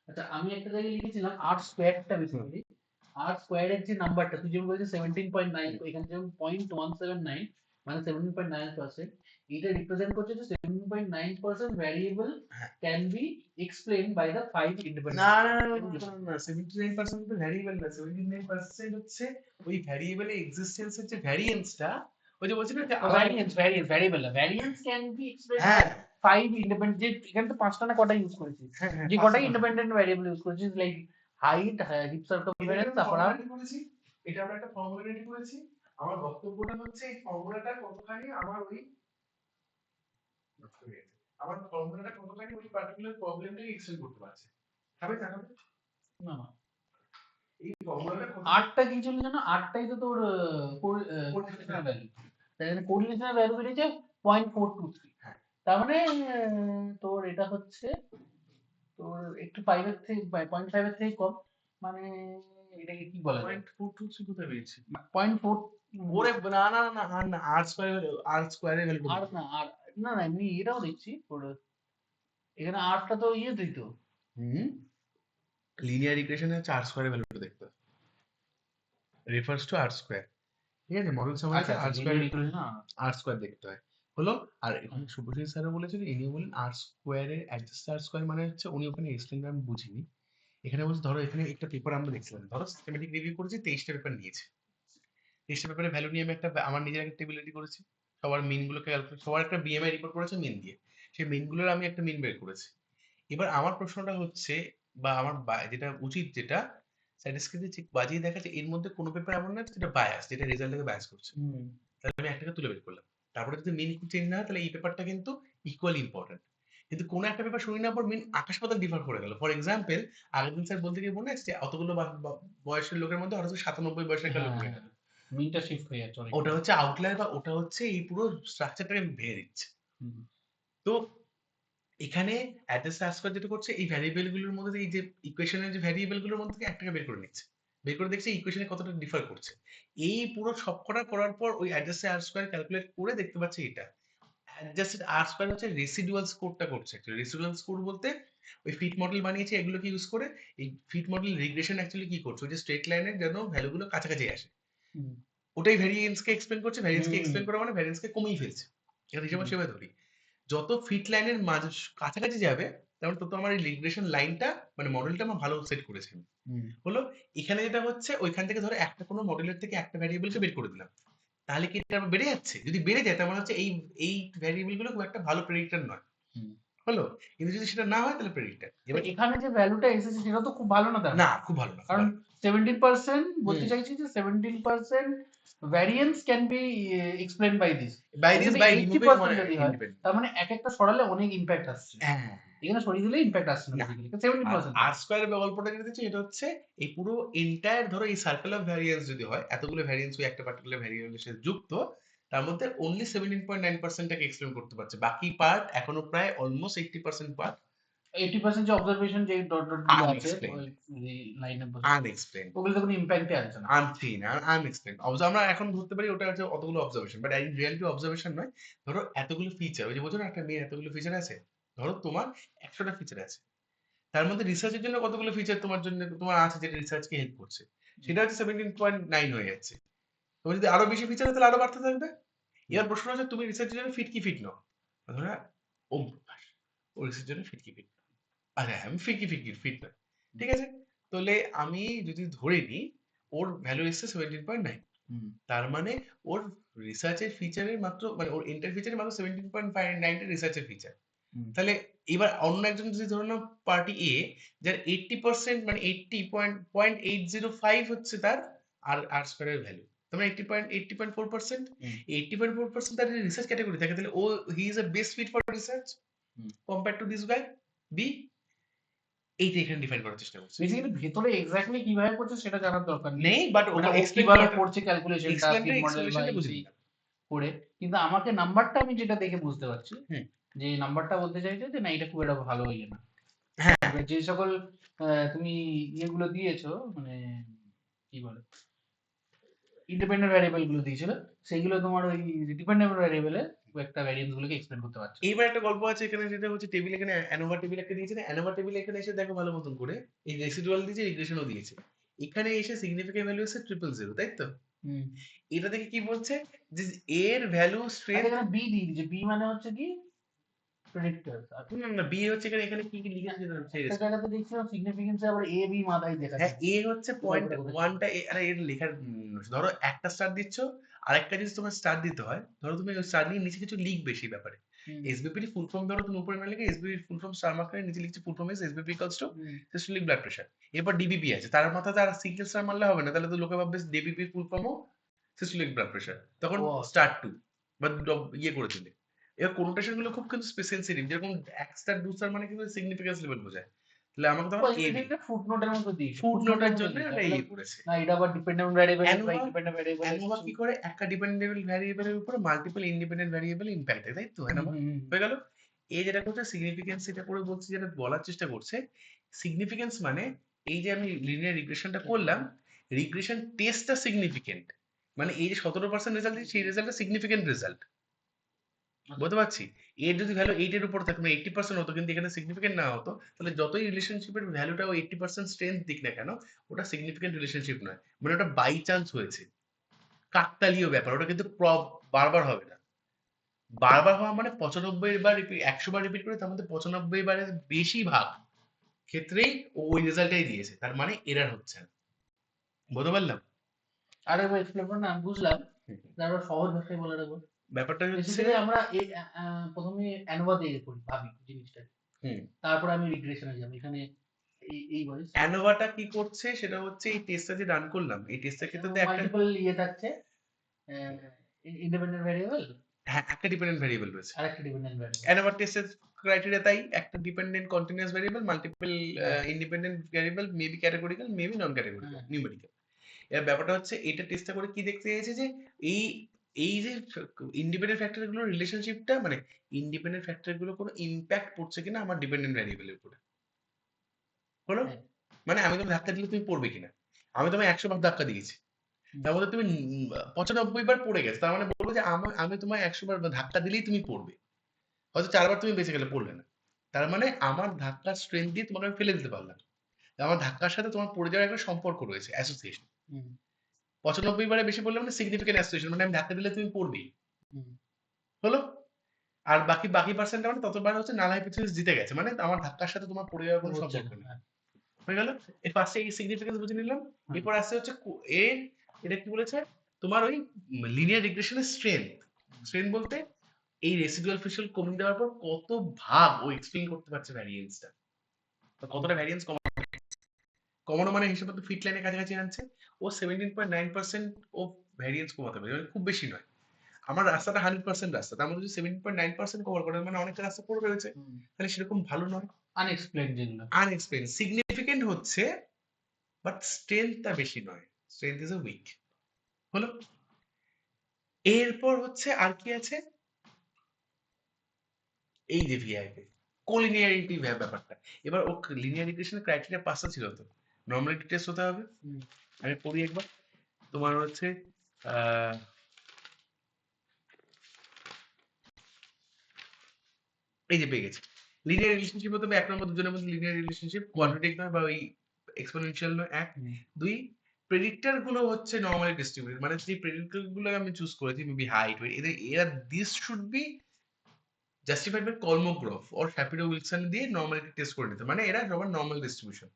আচ্ছা, আমি একটা জায়গায় লিখেছিলাম আর স্কোয়ারটা বেসিক্যালি, আর স্কোয়ারের যে নাম্বারটা তুই যেমন বলছিস 17.9, এখানে যেমন 0.179 মানে 17.9%, এটা রিপ্রেজেন্ট করছে যে 17.9% variable can be explained by the 5 independent. না না না না, 79% তো ভ্যারিয়েবল না, 79% হচ্ছে ওই ভ্যারিয়েবলের এক্সিস্টেন্সের যে ভ্যারিয়েন্সটা, ওই যে বলছি না যে variable variance can be explained হ্যাঁ বাই 5 ইন্ডিপেন্ডেন্ট, যে এখানে তো পাঁচটা না কটা ইউজ করেছিস, হ্যাঁ হ্যাঁ, যে কটা ইন্ডিপেন্ডেন্ট ভ্যারিয়েবল ইউজ করেছিস, লাইক হাইট, হিপ সার্কামফারেন্স, তারপর আর করেছি, এটা আমরা একটা ফর্মুলা রেডি করেছি, আমার বক্তব্যটা হচ্ছে এই ফর্মুলাটা কতখানি আমার ওই আমার ফর্মুলাটা কতখানি ওই পার্টিকুলার প্রবলেমটাকে এক্সটেন্ড করতে পারছে, হবে না হবে না না, এই ফর্মুলাটা আটটা কি ছিল জানো, আটটাই তো তোর কোরিলেশনাল ভ্যালু, তাই জন্য কোরিলেশনাল ভ্যালু বেরিয়েছে 0.423। হ্যাঁ, তার মানে তোর এটা হচ্ছে তোর একটু 5 এর থেকে 0.5 এর থেকে কম, মানে এটাকে কি বলা যায়, 0.423 কোথায় পেয়েছি? 0.4। ওরে না না না না না, আর স্কয়ারের ভ্যালু আর না, আর না না, এমনি এটাও দেখছি তোর এখানে আটটা তো ইয়ে দিত। লিনিয়ার ইকুয়েশনে হচ্ছে আর স্কয়ারের ভ্যালুটা দেখতে হবে, রেফার্স টু আর স্কয়ার, ঠিক আছে, মডেল সামারিতে আর স্কয়ার দেখতে হয়, হলো। আর এখানে শুভশ্রী স্যারও বলেছিল, ইনিও বলেন আর স্কয়ারের অ্যাডজাস্ট আর স্কয়ার মানে হচ্ছে, উনি ওখানে এক্সপ্লেন আমি বুঝিনি, এখানে বলছে ধরো এখানে একটা পেপার আমরা দেখছিলাম, ধরো সিস্টেমেটিক রিভিউ করেছি, 23টা পেপার নিয়েছে, 23টা পেপারের ভ্যালু নিয়ে আমি একটা আমার নিজের একটা টেবিল রেডি করেছি, সবার মিন গুলোকে ক্যালকুলেট, সবার একটা বিএমআই রিপোর্ট করেছে মিন দিয়ে, সেই মিন গুলোর আমি একটা মিন বের করেছি। এবার আমার প্রশ্নটা হচ্ছে, বা আমার যেটা উচিত, যেটা স্ট্যাটিস্টিক্যালি ঠিক বাজিয়ে দেখা যে এর মধ্যে কোনো পেপার এমন না যেটা বায়াস, যেটা রেজাল্টটাকে বায়াস করছে। তাহলে আমি একটাকে তুলে বের করলাম। তারপরে যদি মিন চেঞ্জ না হয় তাহলে এই পেপারটা কিন্তু ইকুয়ালি ইম্পর্টেন্ট। কিন্তু কোনো একটা পেপার শুনি না পর মিন আকাশ পাতাল ডিফার করে গেল। ফর এক্সাম্পল, আগের দিন স্যার বলতে গিয়ে মনে আছে যে অতগুলো বয়সের লোকের মধ্যে হয়তো 97 বয়সের একটা লোক হয়ে গেল। মিনটা শিফট হয়ে যাচ্ছে অনেক। ওটা হচ্ছে আউটলায়ার, বা ওটা হচ্ছে এই পুরো স্ট্রাকচারটাকে ভেঙে দিচ্ছে। তো এখানে অ্যাড্রেস ট্রান্সফার যেটা করছে, এই ভ্যারিয়েবল গুলোর মধ্যে, এই যে ইকুয়েশনের যে ভ্যারিয়েবল গুলোর মধ্যে থেকে একটাকে বের করে নিচ্ছে, বের করে দেখছে ইকুয়েশনে কতটা ডিফার করছে। এই পুরো সবকটা করার পর ওই অ্যাড্রেস আর স্কয়ার ক্যালকুলেট করে দেখতে পাচ্ছে এটা অ্যাডজাস্টেড আর স্কয়ার হচ্ছে রেসিডুয়াল স্কোরটা করছে। রেসিডুয়াল স্কোর বলতে ওই ফিট মডেল বানিয়েছে এগুলোকে ইউজ করে। এই ফিট মডেল রিগ্রেশন অ্যাকচুয়ালি কি করছে, ওই যে স্ট্রেট লাইনের যেন ভ্যালুগুলো কাছাকাছি আসে, ওটাই ভ্যারিয়েন্সকে এক্সপ্লেন করছে। ভ্যারিয়েন্সকে এক্সপ্লেন করা মানে ভ্যারিয়েন্সকে কমিয়ে ফেলছে। এটা হিসেবে সেভাবে ধরি, যত ফিট লাইনের মাঝে কাছাকাছি যাবে তেমন তত আমার এই রিগ্রেশন লাইনটা, মানে মডেলটা আমার ভালো সেট করেছে। হলো এখানে যেটা হচ্ছে, ওইখান থেকে ধরো একটা কোনো মডেলের থেকে একটা ভ্যারিয়েবলকে বের করে দিলাম, তাহলে কি এটা আবার বেড়ে যাচ্ছে? যদি বেড়ে যায় তার মানে হচ্ছে এই এই ভ্যারিয়েবল গুলো খুব একটা ভালো প্রেডিক্টর নয়। হলো, কিন্তু যদি সেটা না হয় তাহলে প্রেডিক্টর। এবার এখানে যে ভ্যালুটা এসেছে সেটা তো খুব ভালো না, না, খুব ভালো না, কারণ 17% বলতে হুম। চাইছি যে 17% variance can be explained by this. By this, যদি বাই 80% রিমুভিং যদি হয়, ইন্ডিপেন্ডেন্ট। তার মানে এক একটা সরালে অনেক ইম্প্যাক্ট আসছে। হ্যাঁ, এখানে সরিয়ে দিলে ইম্প্যাক্ট আসছে না না। বেসিক্যালি 70%। আর স্কয়ারের গল্পটা যেটা দিচ্ছি এটা হচ্ছে এই পুরো এন্টায়ার, ধরো এই সার্কেল অফ ভ্যারিয়েন্স যদি হয়, এতগুলো ভ্যারিয়েন্স ওই একটা পার্টিকুলার ভ্যারিয়েবলের সাথে যুক্ত, তার মধ্যে অনলি 17.9% টাকে এক্সপ্লেন করতে পারছে। বাকি পার্ট এখনো প্রায় অলমোস্ট 80% পার্ট 80% যে অবজারভেশন যে ডট ডট গুলো আছে আনএক্সপ্লেইনড, ওই লাইনে আনএক্সপ্লেইনড, ওগুলো তো কোনো ইম্প্যাক্টই আনছে না। আনসিন আর আনএক্সপ্লেইনড। আমরা এখন ধরতে পারি ওটা হচ্ছে অতগুলো observation, but in reality observation নয়। ধরো এতগুলো ফিচার, ওই যে বলছো না একটা মেয়ের এতগুলো ফিচার আছে, ধরো তোমার 100টা ফিচার আছে, তার মধ্যে রিসার্চের জন্য কতগুলো ফিচার তোমার জন্য তোমার আছে যেটা রিসার্চকে হেল্প করছে, সেটা হচ্ছে 17.9 হয়ে যাচ্ছে। তোমার যদি আরো বেশি ফিচার হয় তাহলে আরো বাড়তে থাকবে। এবার প্রশ্ন হচ্ছে তুমি রিসার্চের জন্য ফিট কি ফিট নও? ধরো অভ্যাস, ও রিসার্চের জন্য ফিট কি ফিট, আরে আমি ফিট কি ফিট নয়, ঠিক আছে। তাহলে আমি যদি ধরে নিই ওর ভ্যালু এসছে 17.9, তার মানে ওর রিসার্চের ফিচারের মাত্র, মানে ওর এন্টার ফিচারের মাত্র 17.9 রিসার্চের ফিচার। তাহলে এবার অন্য একজন যদি ধরো না পার্টি এ, যার 80% মানে 80.805 হচ্ছে তার আর আর স্কয়ারের ভ্যালু, তার মানে 80.4%, 80.4% তার রিসার্চ ক্যাটাগরি থাকে, তাহলে ও he is a best fit for research compare to this guy B. এইটা এখানে ডিফাইন করার চেষ্টা করছি। বেসিক্যালি ভেতরে এক্স্যাক্টলি কিভাবে করছে সেটা জানার দরকার নেই, নেই, বাট মানে ওটা ও এক্সপ্লেইন কিভাবে করাটা, করছে ক্যালকুলেশনটা ফিট মডেল বা এক্সপ্লেনেশনটা বুঝে নিলাম। করে। কিন্তু আমাকে নাম্বারটা আমি যেটা দেখে বুঝতে পারছি হুম। যে নাম্বারটা বলতে চাইছে যে না এটা খুব একটা ভালো ইয়ে না। হ্যাঁ, এবার যে সকল তুমি ইয়েগুলো দিয়েছো, মানে কি বলে ইন্ডিপেন্ডেন্ট ভ্যারিয়েবল গুলো দিয়েছিল, সেগুলো তোমার ওই ডিপেন্ডেন্ট ভ্যারিয়েবলে একটা ভ্যারিয়েন্স গুলোকে এক্সপ্লেন করতে পারছে না। এইবার একটা গল্প আছে এখানে, যেটা হচ্ছে টেবিল, এখানে অ্যানোভা টেবিল একটা দিয়েছে না, অ্যানোভা টেবিল এখানে এসে দেখো ভালো মতন করে এই রেসিডুয়াল দিয়েছে, রিগ্রেশনও দিয়েছে। এখানে এসে সিগনিফিকেন্ট ভ্যালু হচ্ছে 000, তাই তো? এটা থেকে কি বলছে যে এর ভ্যালু আচ্ছা, স্ট্রেংথ, এখানে বি দিয়ে দিয়েছে, বি মানে হচ্ছে কি প্রেডিক্টর। না বি হচ্ছে এখানে, এখানে কি কি লিখে আছে একটা জায়গাতে দেখছিলাম সিগনিফিকেন্স আবার এ বি মাথায় দেখাচ্ছে। হ্যাঁ, এ হচ্ছে পয়েন্ট ওয়ানটা, আরে এর লেখার ধরো একটা স্টার দিচ্ছ, আরেকটা যদি তোমার স্টার দিতে হয়, ধরো তুমি ওই স্টার নিয়ে নিচে কিছু লিখবে সেই ব্যাপারে। এসবিপি ফুল ফর্ম ধরো তুমি উপরে না লিখে এসবিপি ফুল ফর্ম স্টার মার্কারে নিচে লিখছে full form is SBP equals to systemic blood pressure. এরপর ডিবিপি আছে, তার মাথাতে আর সিঙ্গেল স্টার মারলে হবে না, তাহলে তো লোকে ভাববে ডিবিপি ফুল ফর্মও সিস্টেমিক ব্লাড প্রেশার, তখন স্টার 2 বা ইয়ে করে দিলে। এবার কোনোটেশন গুলো খুব কিন্তু সেনসিটিভ, যেরকম এক স্টার দু স্টার মানে কিন্তু সিগনিফিকেন্স লেভেল বোঝায়। তাহলে আমাকে তখন এ বি ফুটনোটের মতো দিয়েছে, ফুটনোটের জন্য এটা এই করেছে। না এটা আবার ডিপেন্ডেন্ট ভ্যারিয়েবল বা অ্যানোভা ইন্ডিপেন্ডেন্ট ভ্যারিয়েবল অ্যানোভা কি করে একটা ডিপেন্ডেবল ভ্যারিয়েবলের উপর মাল্টিপল ইন্ডিপেন্ডেন্ট ভ্যারিয়েবল ইমপ্যাক্ট দেয়, তাই তো? অ্যানোভা হয়ে গেল। এই যেটা করছে সিগনিফিকেন্স, এটা করে বলছে, যেটা বলার চেষ্টা করছে সিগনিফিকেন্স মানে এই যে আমি লিনিয়ার রিগ্রেশনটা করলাম, রিগ্রেশন টেস্টটা সিগনিফিকেন্ট, মানে এই যে 17% রেজাল্ট দিয়েছি সেই রেজাল্টটা সিগনিফিকেন্ট রেজাল্ট, বুঝতে পারছি। এর যদি ভ্যালু 8 এর উপর থাকে, মানে 80% হতো, কিন্তু এখানে সিগনিফিকেন্ট না হতো, তাহলে যতই রিলেশনশিপের ভ্যালুটা 80% স্ট্রেংথ দিক না কেন, ওটা সিগনিফিকেন্ট রিলেশনশিপ নয়, মানে ওটা বাই চান্স হয়েছে, কাকতালীয় ব্যাপার, ওটা কিন্তু বারবার হবে না। বারবার হওয়া মানে 95 বার 100 বার রিপিট করে তার মধ্যে 95 বারের বেশি ভাগ ক্ষেত্রেই ওই রেজাল্টটাই দিয়েছে, তার মানে এরার হচ্ছে না। বুঝতে পারলাম? আর একবার এক্সপ্লেন করুন, আমি বুঝলাম, তারপর সহজ ভাষায় বলে দেবো। ব্যাপারটা হচ্ছে বেসিক্যালি আমরা প্রথমে অ্যানোভা দিয়ে করি, ভাবি জিনিসটা, তারপর আমি রিগ্রেশনে যাবো। এখানে এই বলে অ্যানোভাটা কি করছে সেটা হচ্ছে এই টেস্টটা যে রান করলাম, এই টেস্টের ক্ষেত্রে তো একটা মাল্টিপল থাকছে, ইন্ডিপেন্ডেন্ট ভ্যারিয়েবল, হ্যাঁ একটা ডিপেন্ডেন্ট ভ্যারিয়েবল রয়েছে। আর একটা ডিপেন্ডেন্ট ভ্যারিয়েবল। অ্যানোভা টেস্টের ক্রাইটেরিয়া তাই, একটা dependent continuous variable, multiple independent variable, maybe categorical, maybe non categorical, numerical. এর ব্যাপারটা হচ্ছে এটা টেস্টটা করে কি দেখতে চাইছে যে এই এই যে ইন্ডিপেন্ডেন্ট ফ্যাক্টর গুলোর রিলেশনশিপটা, মানে ইন্ডিপেন্ডেন্ট ফ্যাক্টর গুলো কোনো ইম্প্যাক্ট পড়ছে কিনা আমার ডিপেন্ডেন্ট ভ্যারিয়েবলের উপরে। হলো? মানে আমি তোমাকে ধাক্কা দিলে তুমি পড়বে কিনা। আমি তোমায় 100 বার ধাক্কা দিয়েছি, তার মধ্যে তুমি 95 বার পড়ে গেছো, তার মানে বলবো যে আমি তোমায় 100 বার ধাক্কা দিলেই তুমি পড়বে। হয়তো 4 বার তুমি বেঁচে গেলে, পড়লে না। তার মানে আমার ধাক্কার স্ট্রেংথ দিয়ে তোমাকে আমি ফেলে দিতে পারলাম। আমার ধাক্কার সাথে তোমার পড়ে যাওয়ার একটা সম্পর্ক রয়েছে, অ্যাসোসিয়েশন। 95 বারে বেশি পড়লে মানে সিগনিফিকেন্ট অ্যাসোসিয়েশন, মানে আমি ধাক্কা দিলে তুমি পড়বেই। হলো? আর বাকি পার্সেন্টটা মানে ততবার হচ্ছে নাল হাইপোথিসিস জিতে গেছে, মানে আমার ধাক্কার সাথে তোমার পড়ে যাওয়ার কোনো সম্পর্ক নেই। হয়ে গেল? এই ফার্স্টে এই সিগনিফিকেন্স বুঝে নিলাম। এরপর আসছে হচ্ছে এটা কি বলেছে, তোমার ওই লিনিয়ার রিগ্রেশনের স্ট্রেন্থ বলতে এই রেসিডুয়াল ফিশাল কমিয়ে দেওয়ার পর কত ভাগ ও এক্সপ্লেইন করতে পারছে ভ্যারিয়েন্সটা, কতটা ভ্যারিয়েন্স কমানো মানে হিসেবে তো ফিট লাইনের কাছাকাছি আনছে। ও 17.9% ও ভ্যারিয়েন্স কমাতে পারে, মানে খুব বেশি নয়। আমার রাস্তাটা 100% রাস্তা, তার মধ্যে যদি 17.9% কভার করে, মানে অনেকটা রাস্তা পড়ে রয়েছে, তাহলে সেরকম ভালো নয়। আনএক্সপ্লেইনড যেগুলো, আনএক্সপ্লেইনড সিগনিফিকেন্ট হচ্ছে, বাট স্ট্রেংথটা বেশি নয়, স্ট্রেংথ ইজ এ উইক। হলো? এরপর হচ্ছে আর কি আছে, এই যে ভিআইপি কোলিনিয়ারিটি ব্যাপারটা। এবার ও লিনিয়ার রিগ্রেশনের ক্রাইটেরিয়া 5টা ছিল তো, নর্মালিটি টেস্ট হতে হবে। আমি পড়ি একবার, তোমার হচ্ছে এই যে পেয়ে গেছি। লিনিয়ার রিলেশনশিপ হতে হবে, 1 নম্বর দুজনের মধ্যে লিনিয়ার রিলেশনশিপ, কোয়াড্রেটিক নয় বা ওই এক্সপোনেনশিয়াল নয়, 1। 2 প্রেডিক্টর গুলো হচ্ছে নরমালি ডিস্ট্রিবিউটেড, মানে যে প্রেডিক্টর গুলো আমি চুজ করেছি, মেবি হাইট, ওয়েট, এরা this should be justified by Kolmogorov or Shapiro Wilson দিয়ে নরমালিটি টেস্ট করে নিতে, মানে এরা সবার নরমাল ডিস্ট্রিবিউশন।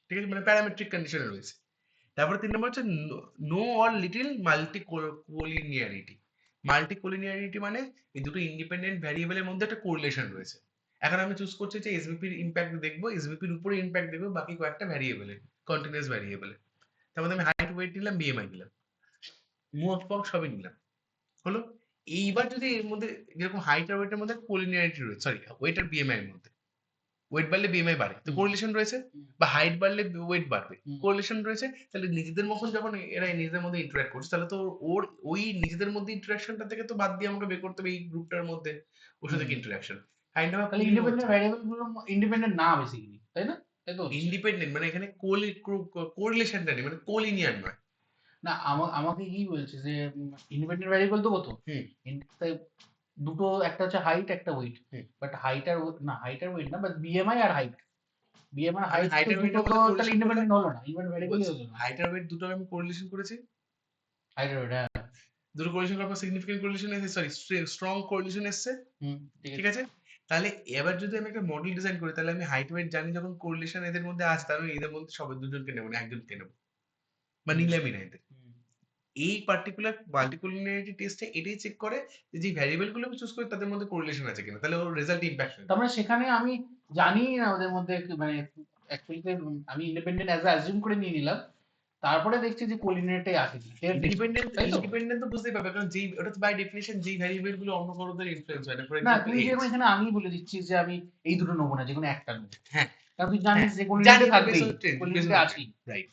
ঠিক আছে, মানে প্যারামেট্রিক কন্ডিশনে রয়েছে। তারপরে 3 নম্বর হচ্ছে no or little multicollinearity. Multicollinearity মানে এই দুটো ইন্ডিপেন্ডেন্ট ভ্যারিয়েবলের মধ্যে একটা কোরিলেশন রয়েছে। এখন আমি চুজ করছি যে এসভিপির ইম্প্যাক্ট দেখবো, এসভিপির উপরে ইম্প্যাক্ট দেখবো বাকি কয়েকটা ভ্যারিয়েবলে, কন্টিনিউয়াস ভ্যারিয়েবলে। তার মধ্যে আমি হাইট, ওয়েট নিলাম, বিএমআই নিলাম, মুভ অফ পাওয়ার সবই নিলাম। হলো? এইবার যদি এর মধ্যে যেরকম হাইট আর ওয়েটের মধ্যে কোলিনিয়ারিটি রয়েছে, সরি ওয়েট আর বিএমআই এর মধ্যে, ওয়েট বাড়লে বিএমআই বাড়ে, তো কোরিলেশন রয়েছে, বা হাইট বাড়লে ওয়েট বাড়বে, কোরিলেশন রয়েছে। তাহলে নিজেদের মতন যখন এরা নিজেদের মধ্যে ইন্টারঅ্যাক্ট করছে, তাহলে তো ওর ওই নিজেদের মধ্যে ইন্টারঅ্যাকশনটা থেকে তো বাদ দিয়ে আমাকে বের করতে হবে এই গ্রুপটার মধ্যে ওর সাথে কি ইন্টারঅ্যাকশন। কাইন্ড অফ তাহলে ইন্ডিপেন্ডেন্ট ভ্যারিয়েবল গুলো ইন্ডিপেন্ডেন্ট না বেসিক্যালি, তাই না? তাই তো ইন্ডিপেন্ডেন্ট মানে এখানে কোরিলেশনটা নেই, মানে কোলিনিয়ার নয়। না, আমাকে কি বলছে যে ইন্ডিপেন্ডেন্ট ভ্যারিয়েবল দেবো তো, তাই দুটো, একটা হচ্ছে হাইট, একটা ওয়েট, বাট হাইট আর না, হাইট আর ওয়েট না, বাট বিএমআই আর হাইট, বিএমআই হাইট হাইট আর ওয়েটের দুটো তো মধ্যে তাহলে ইন্ডিপেন্ডেন্ট হলো না, ইন্ডিপেন্ডেন্ট ভ্যারিয়েবলই হলো না। হাইট আর ওয়েট দুটো আমি কোরিলেশন করেছি, হাইট আর ওয়েট, হ্যাঁ, দুটো কোরিলেশন করার পর সিগনিফিকেন্ট কোরিলেশন এসেছে, সরি স্ট্রং কোরিলেশন এসেছে। ঠিক আছে, তাহলে এবার যদি আমি একটা মডেল ডিজাইন করি, তাহলে আমি হাইট ওয়েট জানি যখন কোরিলেশন এদের মধ্যে আসে, তাহলে আমি এদের মধ্যে সবাই দুজনকে নেবো না, একজনকে নেবো, বা নিলামই না এদের। এই পার্টিকুলার মাল্টিকোলিনিয়ারিটি টেস্টে এটাই চেক করে যে ভ্যারিয়েবল গুলো আমি চুজ করি তাদের মধ্যে কোরিলেশন আছে কিনা, তাহলে ওর রেজাল্ট ইম্প্যাক্ট হয়। তার মানে সেখানে আমি জানি না ওদের মধ্যে, মানে অ্যাকচুয়ালি আমি ইন্ডিপেন্ডেন্ট অ্যাজ অ্যাজিউম করে নিয়ে নিলাম, তারপরে দেখছি যে কোলিনিয়ারিটাই আছে কি। ইন্ডিপেন্ডেন্ট তো বুঝতেই পারবে, কারণ যেই ওটা তো বাই ডেফিনিশন যেই ভ্যারিয়েবল গুলো অন্য কারোদের ইনফ্লুয়েন্স হয় না, ফর না, এক্সাম্পল তুই যেরকম এখানে আমি বলে দিচ্ছি যে আমি এই দুটো নেবো না, যেকোনো একটা নেবো, হ্যাঁ, কারণ তুই জানিস যে জানি কোলিনিয়ারিটি থাকবেই, কোলিনিয়ারিটি বেসড আছেই। রাইট।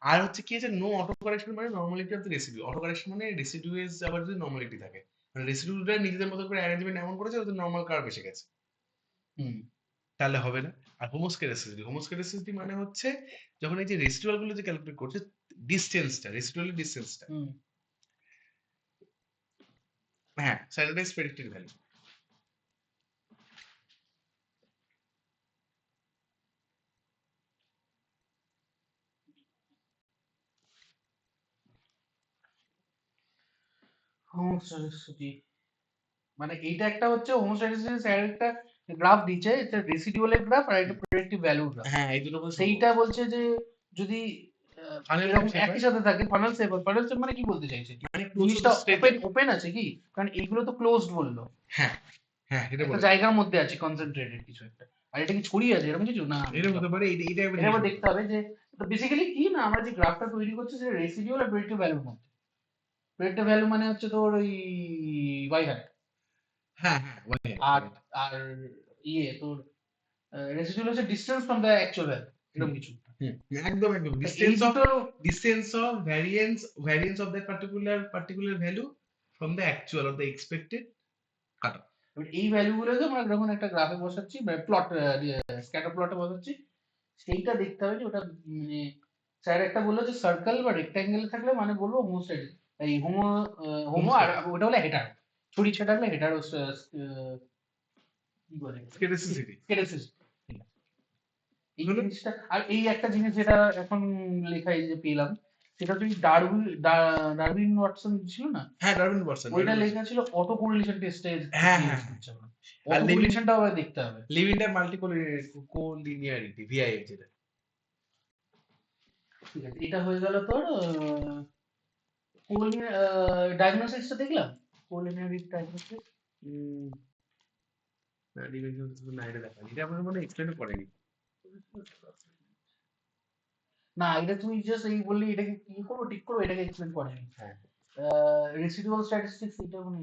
আর হচ্ছে কি আছে, নো অটো কারেকশন মানে normality of the residue. Auto correction মানে রেসিডিউ এর আবার যদি নরমালিটি থাকে, মানে রেসিডিউটা নিজেদের মতো করে অ্যারেঞ্জমেন্ট এমন করেছে ওদের নরমাল কার্ভ এসে গেছে, তাহলে হবে না। আর হোমোস্কেরেসিটি মানে হচ্ছে যখন এই যে রেসিডুয়াল গুলো যে ক্যালকুলেট করছে, রেসিডুয়াল ডিসটেন্সটা, হ্যাঁ, স্যাটারডেজ প্রেডিক্টেড ভ্যালু। হোমোস্ট্যাটিসিটি মানে এইটা একটা হচ্ছে হোমোস্ট্যাটিসিটি, স্যার একটা গ্রাফ দিচ্ছে, এটা রেসিডিউয়ালের গ্রাফ আর একটা প্রেডিক্টিভ ভ্যালুর গ্রাফ। হ্যাঁ, এই দুটো সেইটা বলছে যে যদি Funnel এরকম shape একই সাথে থাকে ফানেল শেপ। ফানেল শেপ মানে কি বলতে চাইছে? মানে জিনিসটা straight ওপেন ওপেন আছে কি? কারণ এইগুলো তো ক্লোজড বললো, হ্যাঁ হ্যাঁ এটা একটা বলে জায়গার মধ্যে আছে কনসেন্ট্রেটেড কিছু একটা, আর এটা কি ছড়িয়ে আছে এরকম কিছু না? এটা হতে পারে এটা এবার এটা আবার দেখতে হবে যে বেসিক্যালি কি না, আমরা যে গ্রাফটা তৈরি করছি সেটা রেসিডিউয়াল আর প্রেডিক্টিভ ভ্যালুর মধ্যে। প্রেডিক্টিভ ভ্যালু মানে হচ্ছে তোর ওই ওয়াই হ্যাট, হ্যাঁ হ্যাঁ আর আর তোর রেসিডিউয়াল হচ্ছে distance from the actual value, এরকম কিছু। একদম একদম তা এই দুটোর distance of variance of that particular value from the actual or the expected cutoff. এবার এই ভ্যালুগুলোকে আমরা যখন একটা গ্রাফে বসাচ্ছি, প্লট স্ক্যাটার প্লটে বসাচ্ছি, সেইটা দেখতে হবে যে ওটা মানে স্যার একটা বললো যে সার্কেল বা রেক্ট্যাঙ্গেল থাকলে মানে বলবো হোমোস্ট্যাটিক, এই হোমো আর ওটা হলে হেটারো, ছড়ি ছেটারলে হেটারো কি বলে Scarcity. স্কেলেসিস। এই হলো? জিনিসটা, আর এই একটা জিনিস যেটা এখন লেখায় যে পেলাম, সেটা হচ্ছে ডারউইন ওয়াটসন ছিল না, হ্যাঁ ডারউইন ওয়াটসন ওইটা লেখা ছিল অটো কোরিলেশন টেস্টে। হ্যাঁ হ্যাঁ আর অটো কোরিলেশনটাও আবার দেখতে হবে। লিভিংটা কোলিনিয়ারিটি ভিআইএফ যেটা ঠিক আছে, এটা হয়ে গেল তোর ডায়াগনোসিসটা দেখলাম, কোলিনারি ডায়াগনোসিস। না ডিভিশন না এটা দেখা এটা আপনার মনে এক্সপ্লেন করেনি না এটা তুই জাস্ট এই বললি এটাকে কি করবো ঠিক করবো, এটাকে এক্সপ্লেন করেনি। হ্যাঁ রেসিডুয়াল স্ট্যাটিস্টিক্স এটা মানে,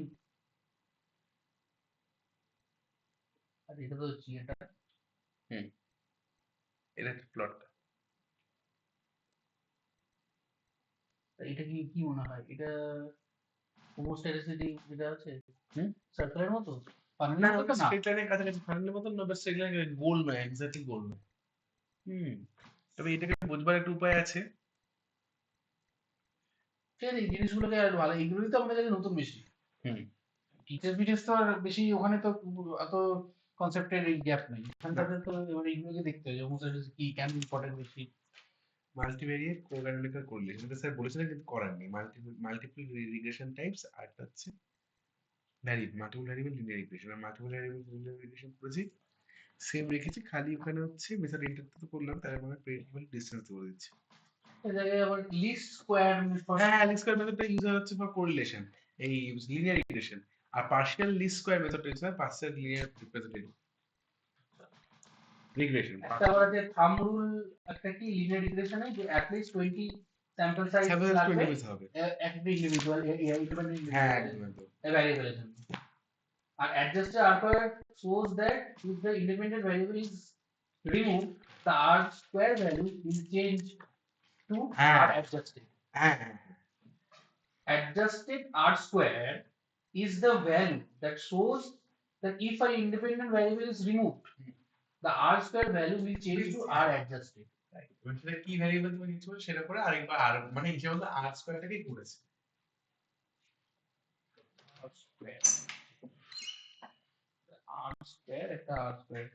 আর এটা তো এটা এটা প্লটটা এটা কি কি মনে হয় এটা হোমোস্ট্যাটিসিটি যেটা আছে সার্কেলের মতো, না ফানেলের মতো ওটা না? স্ট্রেট লাইনের কাছাকাছি ফাইনালের মতন না বাট স্ট্রেট লাইন গোল নয় এক্স্যাক্টলি গোল নয় তবে এটাকে বোঝবার একটা উপায় আছে ঠিক আছে, এই জিনিসগুলোকে আর ভালো, এইগুলোই তো আমাদের কাছে নতুন বেশি। টিচার্স বিটিএস তো আর বেশি ওখানে তো অত কনসেপ্টের গ্যাপ নেই, এখানটাতে তো এবার এইগুলোকে দেখতে হবে যে হোমোস্ট্যাটিস কি, কেন ইম্পর্টেন্ট বেশি। মাল্টিভেরিয়েট কোঅ্যানালিটিক্যাল কোরিলেশন এটা স্যার বলেছিলেন কিন্তু করাননি মাল্টিপল রিগ্রেশন টাইপস আর হচ্ছে মাল্টিপল ভ্যারিয়েবল লিনিয়ার ইকুয়েশন আর মাল্টিপল ভ্যারিয়েবল লিনিয়ার ইকুয়েশন করেছি সেম রেখেছি খালি ওখানে হচ্ছে মেথড ইন্টারপ্রেট তো করলাম তার মানে প্রেডিক্টেবল ডিসটেন্স করে দিচ্ছি এই জায়গায় আবার লিস্ট স্কোয়ার হ্যাঁ লিস্ট স্কয়ার মেথডটা ইউজ হচ্ছে ফর কোরিলেশন এই লিনিয়ার ইকুয়েশন আর পার্শিয়াল লিস্ট স্কয়ার মেথডটা ইউজ হয় পার্শিয়াল লিনিয়ার রিগ্রেশন একটা আবার যে থাম্ব রুল, একটা কি লিনিয়ার রিগ্রেশনে যে অ্যাট লিস্ট 20 স্যাম্পল সাইজ লাগবে হবে একটা ইন্ডিভিজুয়াল ইন্ডিপেন্ডেন্ট হ্যাঁ একদম একদম ভ্যারিয়েবলের জন্য। আর adjusted R square shows that if the independent variable is removed, the R square value will change to R adjusted. হ্যাঁ হ্যাঁ Adjusted R square is the value that shows that if an independent variable is removed, the R square value will change to R adjusted. এবার সেটা কি variable তুমি নিচ্ছ সেটা করে আরেকবার আর মানে হিসেবে বলতে আর স্কয়ারটাকে করেছে R square. R square একটা R square.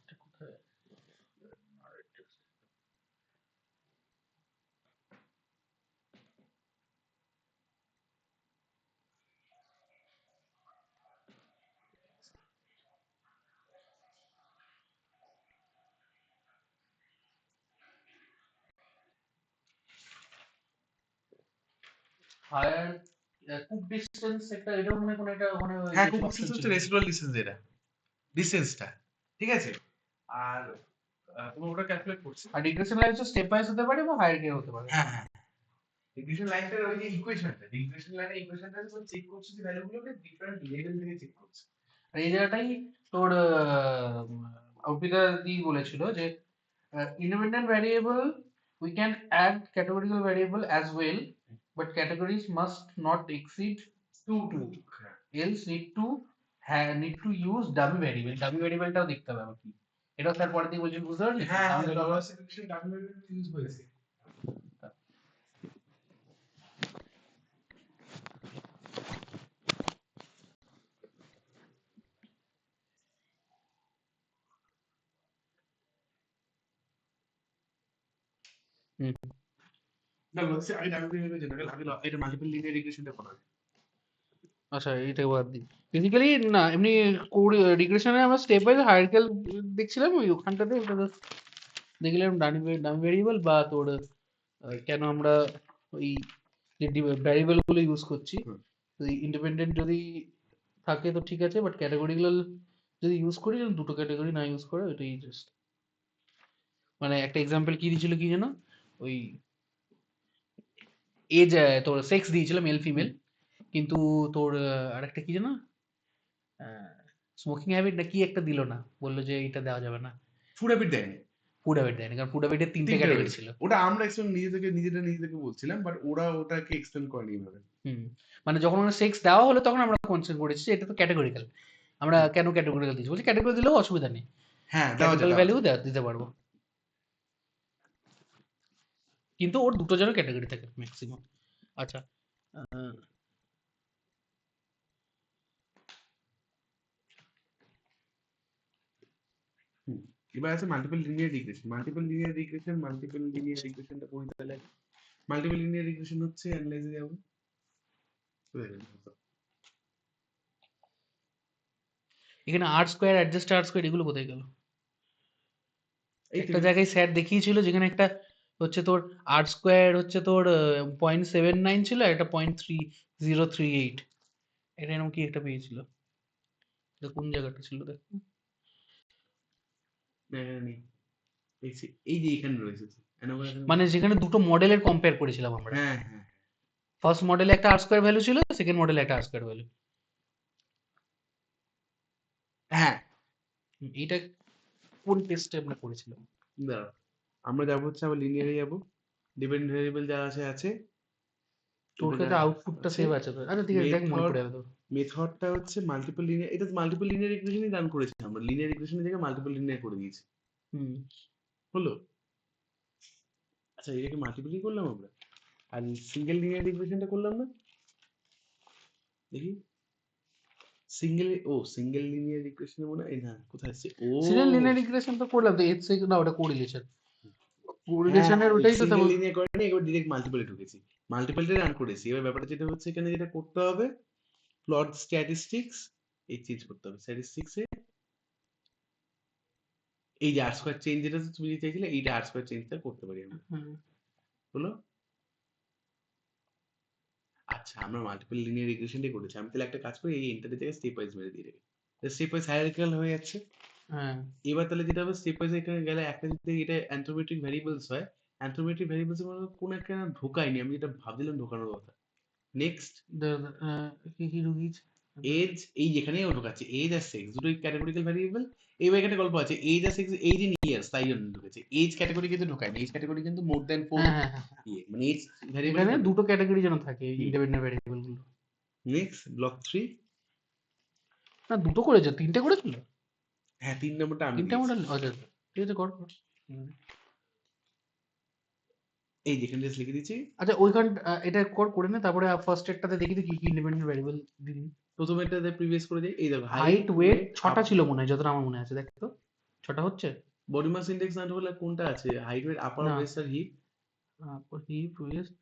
এটা কোথায়? R adjusted. Higher cook distance একটা, এটাও মনে হয় কোনো একটা ওখানে হ্যাঁ খুব ডিসটেন্স হচ্ছে রেসিডুয়াল ডিসটেন্স এটা ডিসটেন্সটা ঠিক আছে আর তুমি ওটা ক্যালকুলেট করছো আর রিগ্রেশন লাইন হচ্ছে স্টেপ ওয়াইজ হতে পারে বা হায়ার গিয়ে হতে পারে। হ্যাঁ হ্যাঁ রিগ্রেশন লাইনটার ওই যে ইকুয়েশনটা রিগ্রেশন লাইনের ইকুয়েশনটা যখন চেক করছো যে ভ্যালুগুলোকে ডিফারেন্ট লেভেল থেকে চেক করছো আর এই জায়গাটাই তোর অর্পিতা দি বলেছিল যে independent variable we can add categorical variable as well, but categories must not exceed 2 else need to use dummy variable. Dummy variable টাও দেখতে হবে আবার কি, এটা স্যার পরে দিয়ে বলছেন, বুঝতে পারছিস? হ্যাঁ ডলার সিলেকশন ডাব্লিউ ইউজ হয়েছে না বলছি আগে ডাবল জেনারেল আগে এটা মাল্টিপল লিনিয়ার রিগ্রেশনটা করা হয়। আচ্ছা এটা বাদ দিই বেসিক্যালি না এমনি রিগ্রেশনে আমরা স্টেপ ওয়াইজ হায়ারার্কিক্যাল দেখছিলাম ওই ওখানটাতে ওটা just দেখলাম ডামি ভেরিয়েবল বা তোর কেন আমরা ওই যে ভ্যারিয়েবল গুলো ইউজ করছি হুম। ইন্ডিপেন্ডেন্ট যদি থাকে তো ঠিক আছে বাট ক্যাটাগরিগুলো যদি ইউজ করি দুটো ক্যাটাগরি না ইউজ করে ওইটাই জাস্ট মানে একটা এক্সাম্পল কি দিয়েছিল কি যেন ওই এজ তোর সেক্স দিয়েছিল মেল ফিমেল কিন্তু তোর আরেকটা কি যেন স্মোকিং হ্যাবিট না কি একটা দিল না বললো যে এটা দেওয়া যাবে না ফুড হ্যাবিট দেয়নি। ফুড হ্যাবিট দেয়নি কারণ ফুড হ্যাবিটের তিনটে তিনটে ক্যাটাগরি রয়েছে। ছিল ওটা আমরা এক্সপ্লেন নিজেদেরকে বলছিলাম, বাট ওরা ওটাকে এক্সপ্লেন করেনি এইভাবে। হুম মানে যখন আমরা সেক্স দেওয়া হলো তখন আমরা কনসেন্ট করেছি যে এটা তো ক্যাটাগরিক্যাল আমরা কেন ক্যাটাগরিক্যাল দিচ্ছি বলছি ক্যাটাগরি দিলেও অসুবিধা নেই হ্যাঁ, দেওয়া ক্যাপিটাল যায়, ভ্যালু দিতে পারবো কিন্তু ওর দুটো যেন ক্যাটাগরি থাকে ম্যাক্সিমাম আচ্ছা আহ, হুম। এবার আছে মাল্টিপল লিনিয়ার রিগ্রেশনটা পড়ি তাহলে। মাল্টিপল লিনিয়ার রিগ্রেশন হচ্ছে অ্যানালাইজে যাবো। এখানে আর স্কোয়ার অ্যাডজাস্ট আর স্কোয়ার এগুলো কোথায় গেল এই একটা জায়গায় স্যার দেখিয়েছিল যেখানে একটা হচ্ছে তোর আর স্কোয়ার হচ্ছে তোর 0.79 ছিল আর একটা 0.3038 এটা এরকম কি একটা পেয়েছিল এটা কোন জায়গাটা ছিল দেখ নেই। এই যে এখানে রয়েছে মানে যেখানে দুটো মডেলের কম্পেয়ার করেছিলাম আমরা হ্যাঁ হ্যাঁ ফার্স্ট মডেলে একটা আর স্কোয়ার ভ্যালু ছিল সেকেন্ড মডেলে একটা আর স্কোয়ার ভ্যালু হ্যাঁ। এটা কোন টেস্টে আমরা করেছিলাম দাঁড়াও, আমরা যাবো হচ্ছে আবার লিনিয়ারে যাবো। ডিপেন্ডেন্ট ভেরিয়েবল যা আছে তোর কাছে আউটপুটটা সেভ আছে তো আচ্ছা ঠিক আছে দেখ মনে পড়ে যাবে তো মেথডটা হচ্ছে মাল্টিপল লিনিয়ার। এটা মাল্টিপল লিনিয়ার ইকুয়েশনই রান করেছি আমরা, লিনিয়ার ইকুয়েশনের জায়গায় মাল্টিপল লিনিয়ার করে দিয়েছি। হুম হলো? আচ্ছা এটাকে মাল্টিপলই করলাম আমরা, আর সিঙ্গেল লিনিয়ার ইকুয়েশনটা করলাম না। দেখি সিঙ্গেল লিনিয়ার ইকুয়েশন মনে হয় না কোথায় আছে। সিরিয়াল লিনিয়ার রিগ্রেশন তো করলাম তো এর থেকে না ওটা কোরিলেশন হ্যাঁ, কোরিলেশনের ওটাই তো সিঙ্গেল তারপর লিনিয়ার করিনি, এবার ডিরেক্ট মাল্টিপলে ঢুকেছি। মাল্টিপলটা রান করেছি। এবার ব্যাপারটা যেটা হচ্ছে এখানে যেটা করতে হবে, প্লট স্ট্যাটিস্টিক্স এই চেঞ্জ করতে হবে। স্ট্যাটিস্টিক্সে এই যে আর স্কোয়ার চেঞ্জ যেটা তুমি চাইছিলে, এইটা আর স্কোয়ার চেঞ্জটা করতে পারি আমরা। হলো? আচ্ছা আমরা মাল্টিপল লিনিয়ার রিগ্রেশনটাই করেছি। আমি তাহলে একটা কাজ করি, এই এন্টারের জায়গায় স্টেপ ওয়াইজ মেরে দিয়ে দেবে। স্টেপ ওয়াইজ হায়ারার্কিক্যাল হয়ে যাচ্ছে। হ্যাঁ এবার তাহলে যেটা হবে, স্টেপ ওয়াইজ এখানে গেলে একটা যদি এটা অ্যানথ্রোমেট্রিক ভ্যারিয়েবলস হয়, অ্যানথ্রোমেট্রিক ভ্যারিয়েবলস এর মধ্যে কোন একটা ঢোকায়নি, আমি যেটা ভাবছিলাম ঢোকানোর কথা। নেক্সট কি কি ঢুকিয়েছে এজ, এই যেখানেও ঢোকাচ্ছে এজ আর সেক্স দুটোই ক্যাটাগরিক্যাল ভ্যারিয়েবল। এবার এখানে গল্প আছে এজ আর সেক্স, এজ ইন ইয়ার্স তাই জন্য ঢুকেছে। এজ ক্যাটাগরি কিন্তু ঢোকায় না, এজ ক্যাটাগরি কিন্তু মোর দ্যান 4 হ্যাঁ হ্যাঁ হ্যাঁ মানে এজ ভ্যারিয়েবল। এখানে দুটো ক্যাটাগরি যেন থাকে ইন্ডিপেন্ডেন্ট ভ্যারিয়েবল গুলো নেক্সট ব্লক 3। না দুটো করেছে তিনটে করেছিল হ্যাঁ 3 নম্বরটা আমি তিনটে দিয়েছি। মডেল আচ্ছা ঠিক আছে কর কর। এই যেখানে জাস্ট লিখে দিচ্ছি। আচ্ছা ওইখান এটা করে নে তারপরে ফার্স্ট এডটাতে দেখি তো কি কি ইন্ডিপেন্ডেন্ট ভ্যারিয়েবল দিন প্রথমে এটাতে প্রিভিয়াস করে দিই। এই দেখো হাইট ওয়েট ছটা ছিল মনে হয় যতটা আমার মনে আছে দেখ তো ছটা হচ্ছে বডি মাস ইনডেক্স না হলে কোনটা আছে, হাইট ওয়েট আপার না ওয়েস্ট আর হিপ। হিপ ওয়েস্ট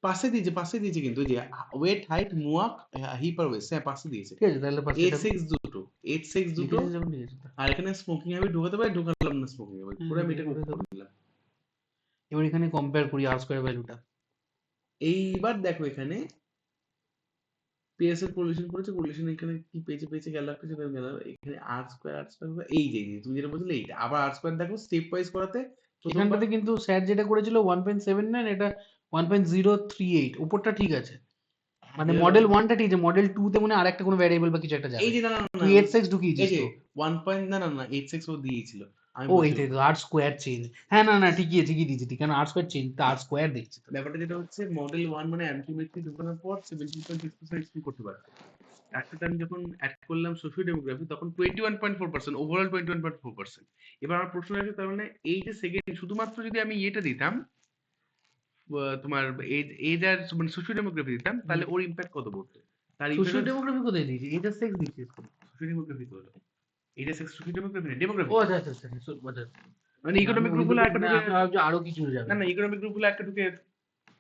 পাশে দিয়েছে কিন্তু যে ওয়েট হাইট মুয়াক হিপ আর ওয়েস্ট, হ্যাঁ পাশে দিয়েছে। ঠিক আছে তাহলে ফার্স্ট এজ এটা সেক্স দুটো, এজ সেক্স দুটো। লিখেছিস যখন ঠিক আছে আর এখানে স্মোকিং হ্যাবিট ঢোকাতে পারি, ঢোকালাম না স্মোকিং হ্যাবিট, পুরো আমি এটাকে করে উপর দেবো। করে দিলাম। এবার এখানে কম্পেয়ার করি আর স্কোয়ার ভ্যালুটা এইবার দেখো এখানে পিএস এর কোরিলেশন করেছে, কোরিলেশন এখানে কি পেয়েছে গেল একটা সেটা গেল। এখানে আর স্কয়ার এই যে তুমি যেটা বলছিলে এইটা আবার আর স্কয়ার দেখো স্টেপ ওয়াইজ করাতে এখানটাতে কিন্তু স্যার যেটা করেছিল 1.79 এটা 1.038 উপরটা ঠিক আছে মানে মডেল 1টা ঠিক আছে মডেল 2 তে মনে হয় আরেকটা কোনো ভ্যারিয়েবল বা কিছু একটা যাবে এই যে না না না তুই 86 ঢুকিয়েছিস এই যে তো 1 পয়েন্ট না না না 86 ও দিয়েছিল। আমি ও এইটাই তো আর স্কোয়ার চেঞ্জ হ্যাঁ না না ঠিকই দিয়েছি ঠিক কারণ আর স্কোয়ার চেঞ্জ তা আর স্কোয়ার দেখছি ব্যাপারটা যেটা হচ্ছে মডেল 1 মানে অ্যান্টিমেট্রি ঢোকানোর পর 17.6% এক্সপেক্ট করতে পারে। একসাথে আমি যখন অ্যাড করলাম সোশিও ডেমোগ্রাফি তখন 21.4%, ওভারঅল 21.4%। এবার আমার প্রশ্ন আছে তার মানে এই যে সেকেন্ড শুধুমাত্র যদি আমি এটা দিতাম তোমার এজ আর মানে সোশিও ডেমোগ্রাফি দিতাম তাহলে ওর ইমপ্যাক্ট কত পড়তো। তার সোশ্যাল ইমপ্যাক্ট ডেমোগ্রাফি কোথায় দিয়েছি এটা সেক্স দিয়েছিস সোশিও ডেমোগ্রাফি তো হলো এটা সেক্স সোশিও ডেমোগ্রাফি না ডেমোগ্রাফি। ও আচ্ছা আচ্ছা আচ্ছা মানে ইকোনমিক আমি গ্রুপ হলো একটা না, ঢুকে আমি ভাবছি আরো কিছু যাবে। না না ইকোনমিক গ্রুপ হলো একটা ঢুকে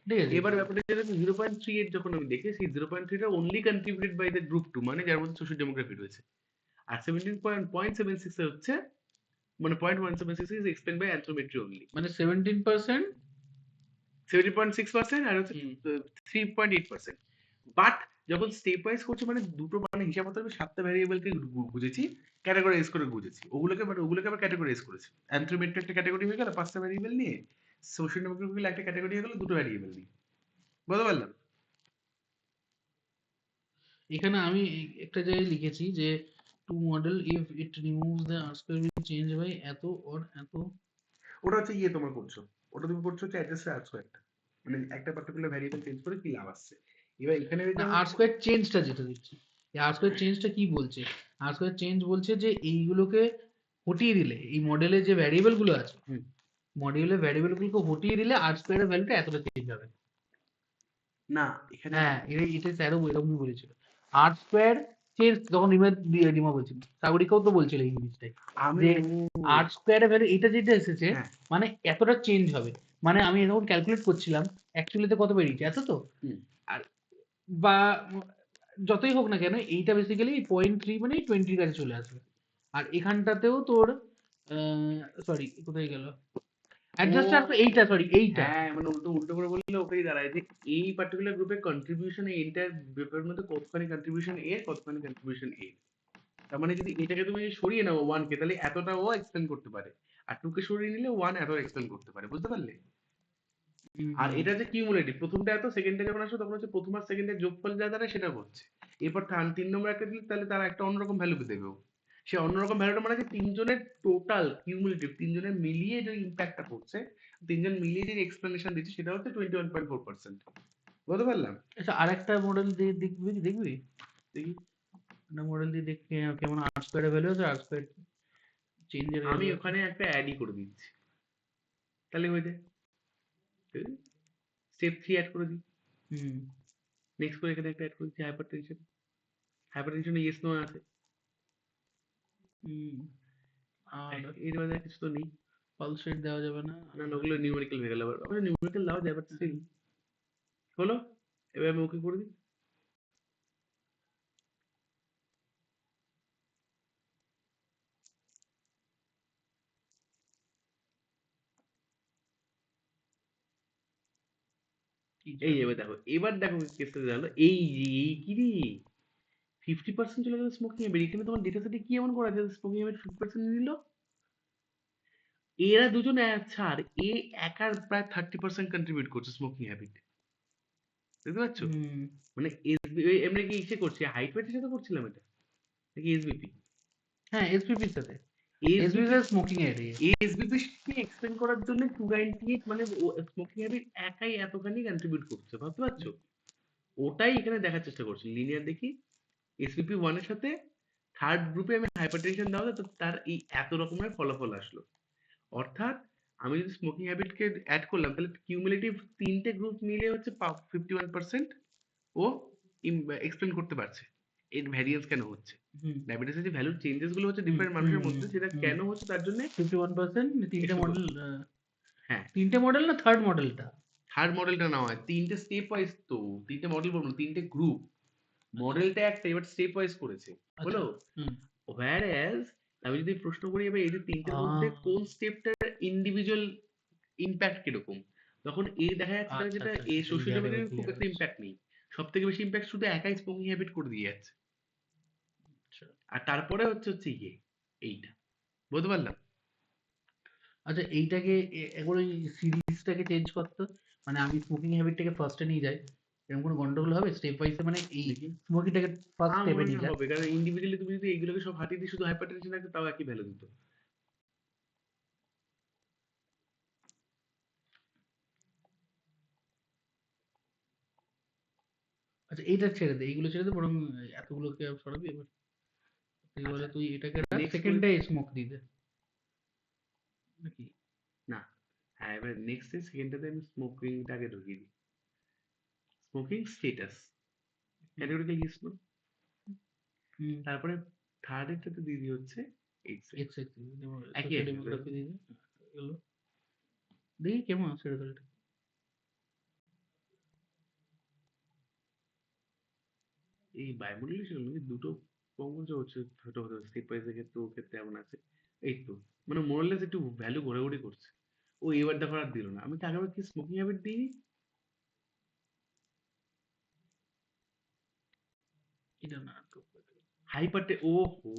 ঠিক আছে। এবার ব্যাপারটা যেটা 0.38 যখন আমি দেখি সেই 0.3টা only contributed by the group 2 মানে যার মধ্যে সোশ্যাল ডেমোগ্রাফি রয়েছে আর 17.76 এ হচ্ছে মানে 0.176 ইজ এক্সপ্লেইন বাই অ্যান্থ্রোমেট্রি অনলি মানে 17%। 70.6% আর হচ্ছে হুম। 3.8%। বাট যখন স্টেপ ওয়াইজ করছে মানে দুটো মানে হিসাব মতো আমি 7টা ভ্যারিয়েবলকে বুঝেছি ক্যাটাগরাইজ করে বুঝেছি ওগুলোকে আবার ক্যাটাগরাইজ করেছি অ্যান্থ্রোমেট্রি একটা ক্যাটাগরি হয়ে গেল 5টা ভ্যারিয়েবল নিয়ে সোশ্যাল ডেমোগ্রাফি একটা ক্যাটাগরি হয়ে গেল দুটো ভ্যারিয়েবল নিয়ে বুঝতে পারলাম এখানে আমি একটা জায়গায় লিখেছি যে to model if it removes the R square will change by এত অর এত। ওটা হচ্ছে তোমার করছো ওটা তুমি করছো হচ্ছে অ্যাডজাস্ট আসছো একটা মানে একটা পার্টিকুলার ভ্যারিয়েবল চেঞ্জ করে কি লাভ আসছে এবার এখানে না, আর স্কয়ার চেঞ্জটা যেটা দিচ্ছি, এই আর স্কয়ার চেঞ্জটা কি বলছে? আর স্কয়ার চেঞ্জ বলছে যে এইগুলোকে হটিয়ে দিলে, এই মডেলে যে ভ্যারিয়েবল গুলো আছে, হুম, মডিউলের ভ্যারিয়েবল গুলোকে হটিয়ে দিলে আর স্কয়ারের ভ্যালুটা এতটা চেঞ্জ হবে। না এখানে হ্যাঁ, এটা স্যারও এরকমই বলেছিল। আর স্কয়ার চেঞ্জ তখন রিমা বলছিল, সাগরিকাও তো বলছিল এই জিনিসটাই, আমি যে আর স্কয়ারের ভ্যালু এটা যেটা এসেছে হ্যাঁ মানে এতটা চেঞ্জ হবে। মানে আমি যখন ক্যালকুলেট করছিলাম অ্যাকচুয়ালিতে কত বেরিয়েছে, এত তো। হুম, আর বা যতই হোক না কেন এইটা বেসিক্যালি 0.3 মানে 20 কাছে চলে আসবে। আর এখানটাতেও তোর সরি কোথায় গেল, অ্যাডজাস্ট আসবে এইটা, সরি এইটা। হ্যাঁ মানে উল্টো উল্টো করে বললে ওটাই দাঁড়ায় যে এই পার্টিকুলার গ্রুপে কন্ট্রিবিউশন এন্টার গ্রুপের মধ্যে কতখানি কন্ট্রিবিউশন এ কতখানি কন্ট্রিবিউশন এ তার মানে যদি এটাকে তুমি সরিয়ে নাও ওয়ান কে তাহলে এতটা ও এক্সপ্লেন করতে পারে আর টু কে সরিয়ে নিলে ওয়ান এত এক্সপ্লেন করতে পারে বুঝতে পারলে আর এটা যে কিউমুলেটিভ প্রথমটা এত সেকেন্ডে যখন আসো তখন হচ্ছে প্রথম আর সেকেন্ডের যোগফল যা দাঁড়ায় সেটা হচ্ছে এরপর তিন নম্বর একটা দিলে তাহলে তারা একটা অন্যরকম ভ্যালু দেবে ও। সে অন্যরকম ভ্যালুটা মানে যে তিনজনের টোটাল কিউমুলেটিভ তিনজনের মিলিয়ে যে ইম্প্যাক্টটা করছে তিনজন মিলিয়ে যে এক্সপ্লেনেশন দিচ্ছে সেটা হচ্ছে 21.4%। বুঝতে পারলাম আচ্ছা, আরেকটা মডেল দিয়ে দেখবি দেখবি দেখি একটা মডেল দিয়ে দেখি কেমন আর স্কয়ারের ভ্যালু আছে, আর স্কয়ার চেঞ্জের আমি ভ্যালু আছে। ওখানে একটা অ্যাডই করে দিচ্ছি তাহলে হয়ে যায় স্টেপ 3 অ্যাড করে দিই হুম। নেক্সট করে এখানে একটা অ্যাড করে দিচ্ছি হাইপার টেনশনে ইয়েস নো আছে হুম। আর এর মধ্যে আর কিছু তো নেই পালস রেট দেওয়া যাবে না। না না ওগুলো নিউমেরিক্যাল হয়ে গেল আবার নিউমেরিক্যাল দেওয়া যায় বাট স্টিল হলো এবার আমি ওকে করে দিই কি এই জানি। এবার দেখো কেসটা হলো এই কি রে 50% চলে গেল স্মোকিং হ্যাবিট এখানে তোমার ডেটা সেটে কি এমন করা আছে স্মোকিং হ্যাবিট 50% নিল এরা দুজন ছাড় এ একার প্রায় 30% কন্ট্রিবিউট করছে স্মোকিং হ্যাবিট বুঝতে পারছো হুম। মানে এমনি কি ইসে করছে হাইট ওয়েটের সাথে করছিলাম এটা নাকি এসবিপি হ্যাঁ, এসপিপির সাথে, এসপিপি এসবিপি স্মোকিং এর এসবিপি কে এক্সপ্লেন করার জন্য 298 মানে স্মোকিং হ্যাবিট একাই এতখানি কন্ট্রিবিউট করছে ভাবতে পারছো ওটাই এখানে দেখার চেষ্টা করছি লিনিয়ার দেখি এসপিপি ওয়ান এর সাথে থার্ড গ্রুপে আমি হাইপারটেনশন দেওয়া তো তার এই এত রকমের ফলাফল আসলো অর্থাৎ আমি যদি স্মোকিং হ্যাবিটকে অ্যাড করলাম তাহলে কিউমুলেটিভ তিনটে গ্রুপ মিলে হচ্ছে 51% ও এক্সপ্লেন করতে পারছে এর ভ্যারিয়েন্স কেন হচ্ছে হুম। ডায়াবেটিসের যে ভ্যালু চেঞ্জেস গুলো হচ্ছে হুম। ডিফারেন্ট হুম। মানুষের হুম। মধ্যে সেটা হুম। কেন হচ্ছে তার জন্য 51% তিনটে একটু মডেল। হ্যাঁ তিনটে মডেল না থার্ড মডেলটা? থার্ড মডেলটা নেওয়া হয় তিনটে স্টেপ ওয়াইজ তো তিনটে মডেল বলবো না, তিনটে গ্রুপ মডেলটা একটা এবার স্টেপ ওয়াইজ করেছে আচ্ছা। হলো হুম। whereas আমি যদি প্রশ্ন করি এবার এই যে তিনটের মধ্যে আহ, কোন স্টেপটার ইন্ডিভিজুয়াল ইম্প্যাক্ট কিরকম তখন এই দেখা যাচ্ছে তাহলে আচ্ছা যেটা আচ্ছা এই আচ্ছা, সোশ্যাল ক্লিয়ার এবার মিডিয়ার খুব ক্লিয়ার একটা হচ্ছে। ইম্প্যাক্ট নেই সব থেকে বেশি ইম্প্যাক্ট শুধু একাই স্মোকিং হ্যাবিট করে দিয়ে যাচ্ছে আচ্ছা। আর তারপরে হচ্ছে ইয়ে এইটা বুঝতে পারলাম আচ্ছা, এইটাকে একবার ওই সিরিজটাকে চেঞ্জ করতো, মানে আমি স্মোকিং হ্যাবিটটাকে ফার্স্টে নিয়ে যাই, এরকম কোনো গন্ডগোল হবে? স্টেপ ওয়াইজে মানে এই দেখি স্মোকিংটাকে ফার্স্ট আমার স্টেপে মনে নিয়ে হয় যাই। হবে কারণ ইন্ডিভিজুয়ালি তুমি যদি এইগুলোকে সব হাতিয়ে দিয়ে শুধু হাইপার টেনশন রাখতে তাও একই ভ্যালু দিত আচ্ছা, এইটা ছেড়ে দে, এইগুলো ছেড়ে দে, বরং এতগুলোকে সরাবি এবার। তুই আচ্ছা বলে তুই এটাকে রাখ, নেক্সট করি সেকেন্ডে স্মোক দিয়ে দে নাকি। না হ্যাঁ এবার নেক্সট সেকেন্ডটাতে আমি স্মোকিংটাকে ঢুকিয়ে দিই স্মোকিং স্টেটাস হুম। ক্যাটাগরিক্যাল ইয়েস নো হুম। তারপরে থার্ড এরটাতে দিয়ে দিই হচ্ছে এইট সেক্স এক্স এক্স একই সোশ্যাল একই ডেমোগ্রাফি দিয়ে দে। গেল, দেখি কেমন আছে রেজাল্ট। এই বায়োমলিকুলার দুটো কম্পোজ হচ্ছে ছোট ছোট স্টেপ ওয়াইজ ক্ষেত্রে ওর ক্ষেত্রে এমন আছে। এই তো মানে মোরলেস একটু ভ্যালু ঘোরাঘুরি করছে। ও এবার দেখো আর দিল না। আমি তো আগেবার কি স্মোকিং হ্যাবিট দিই। এটা না, হাইপার ও হো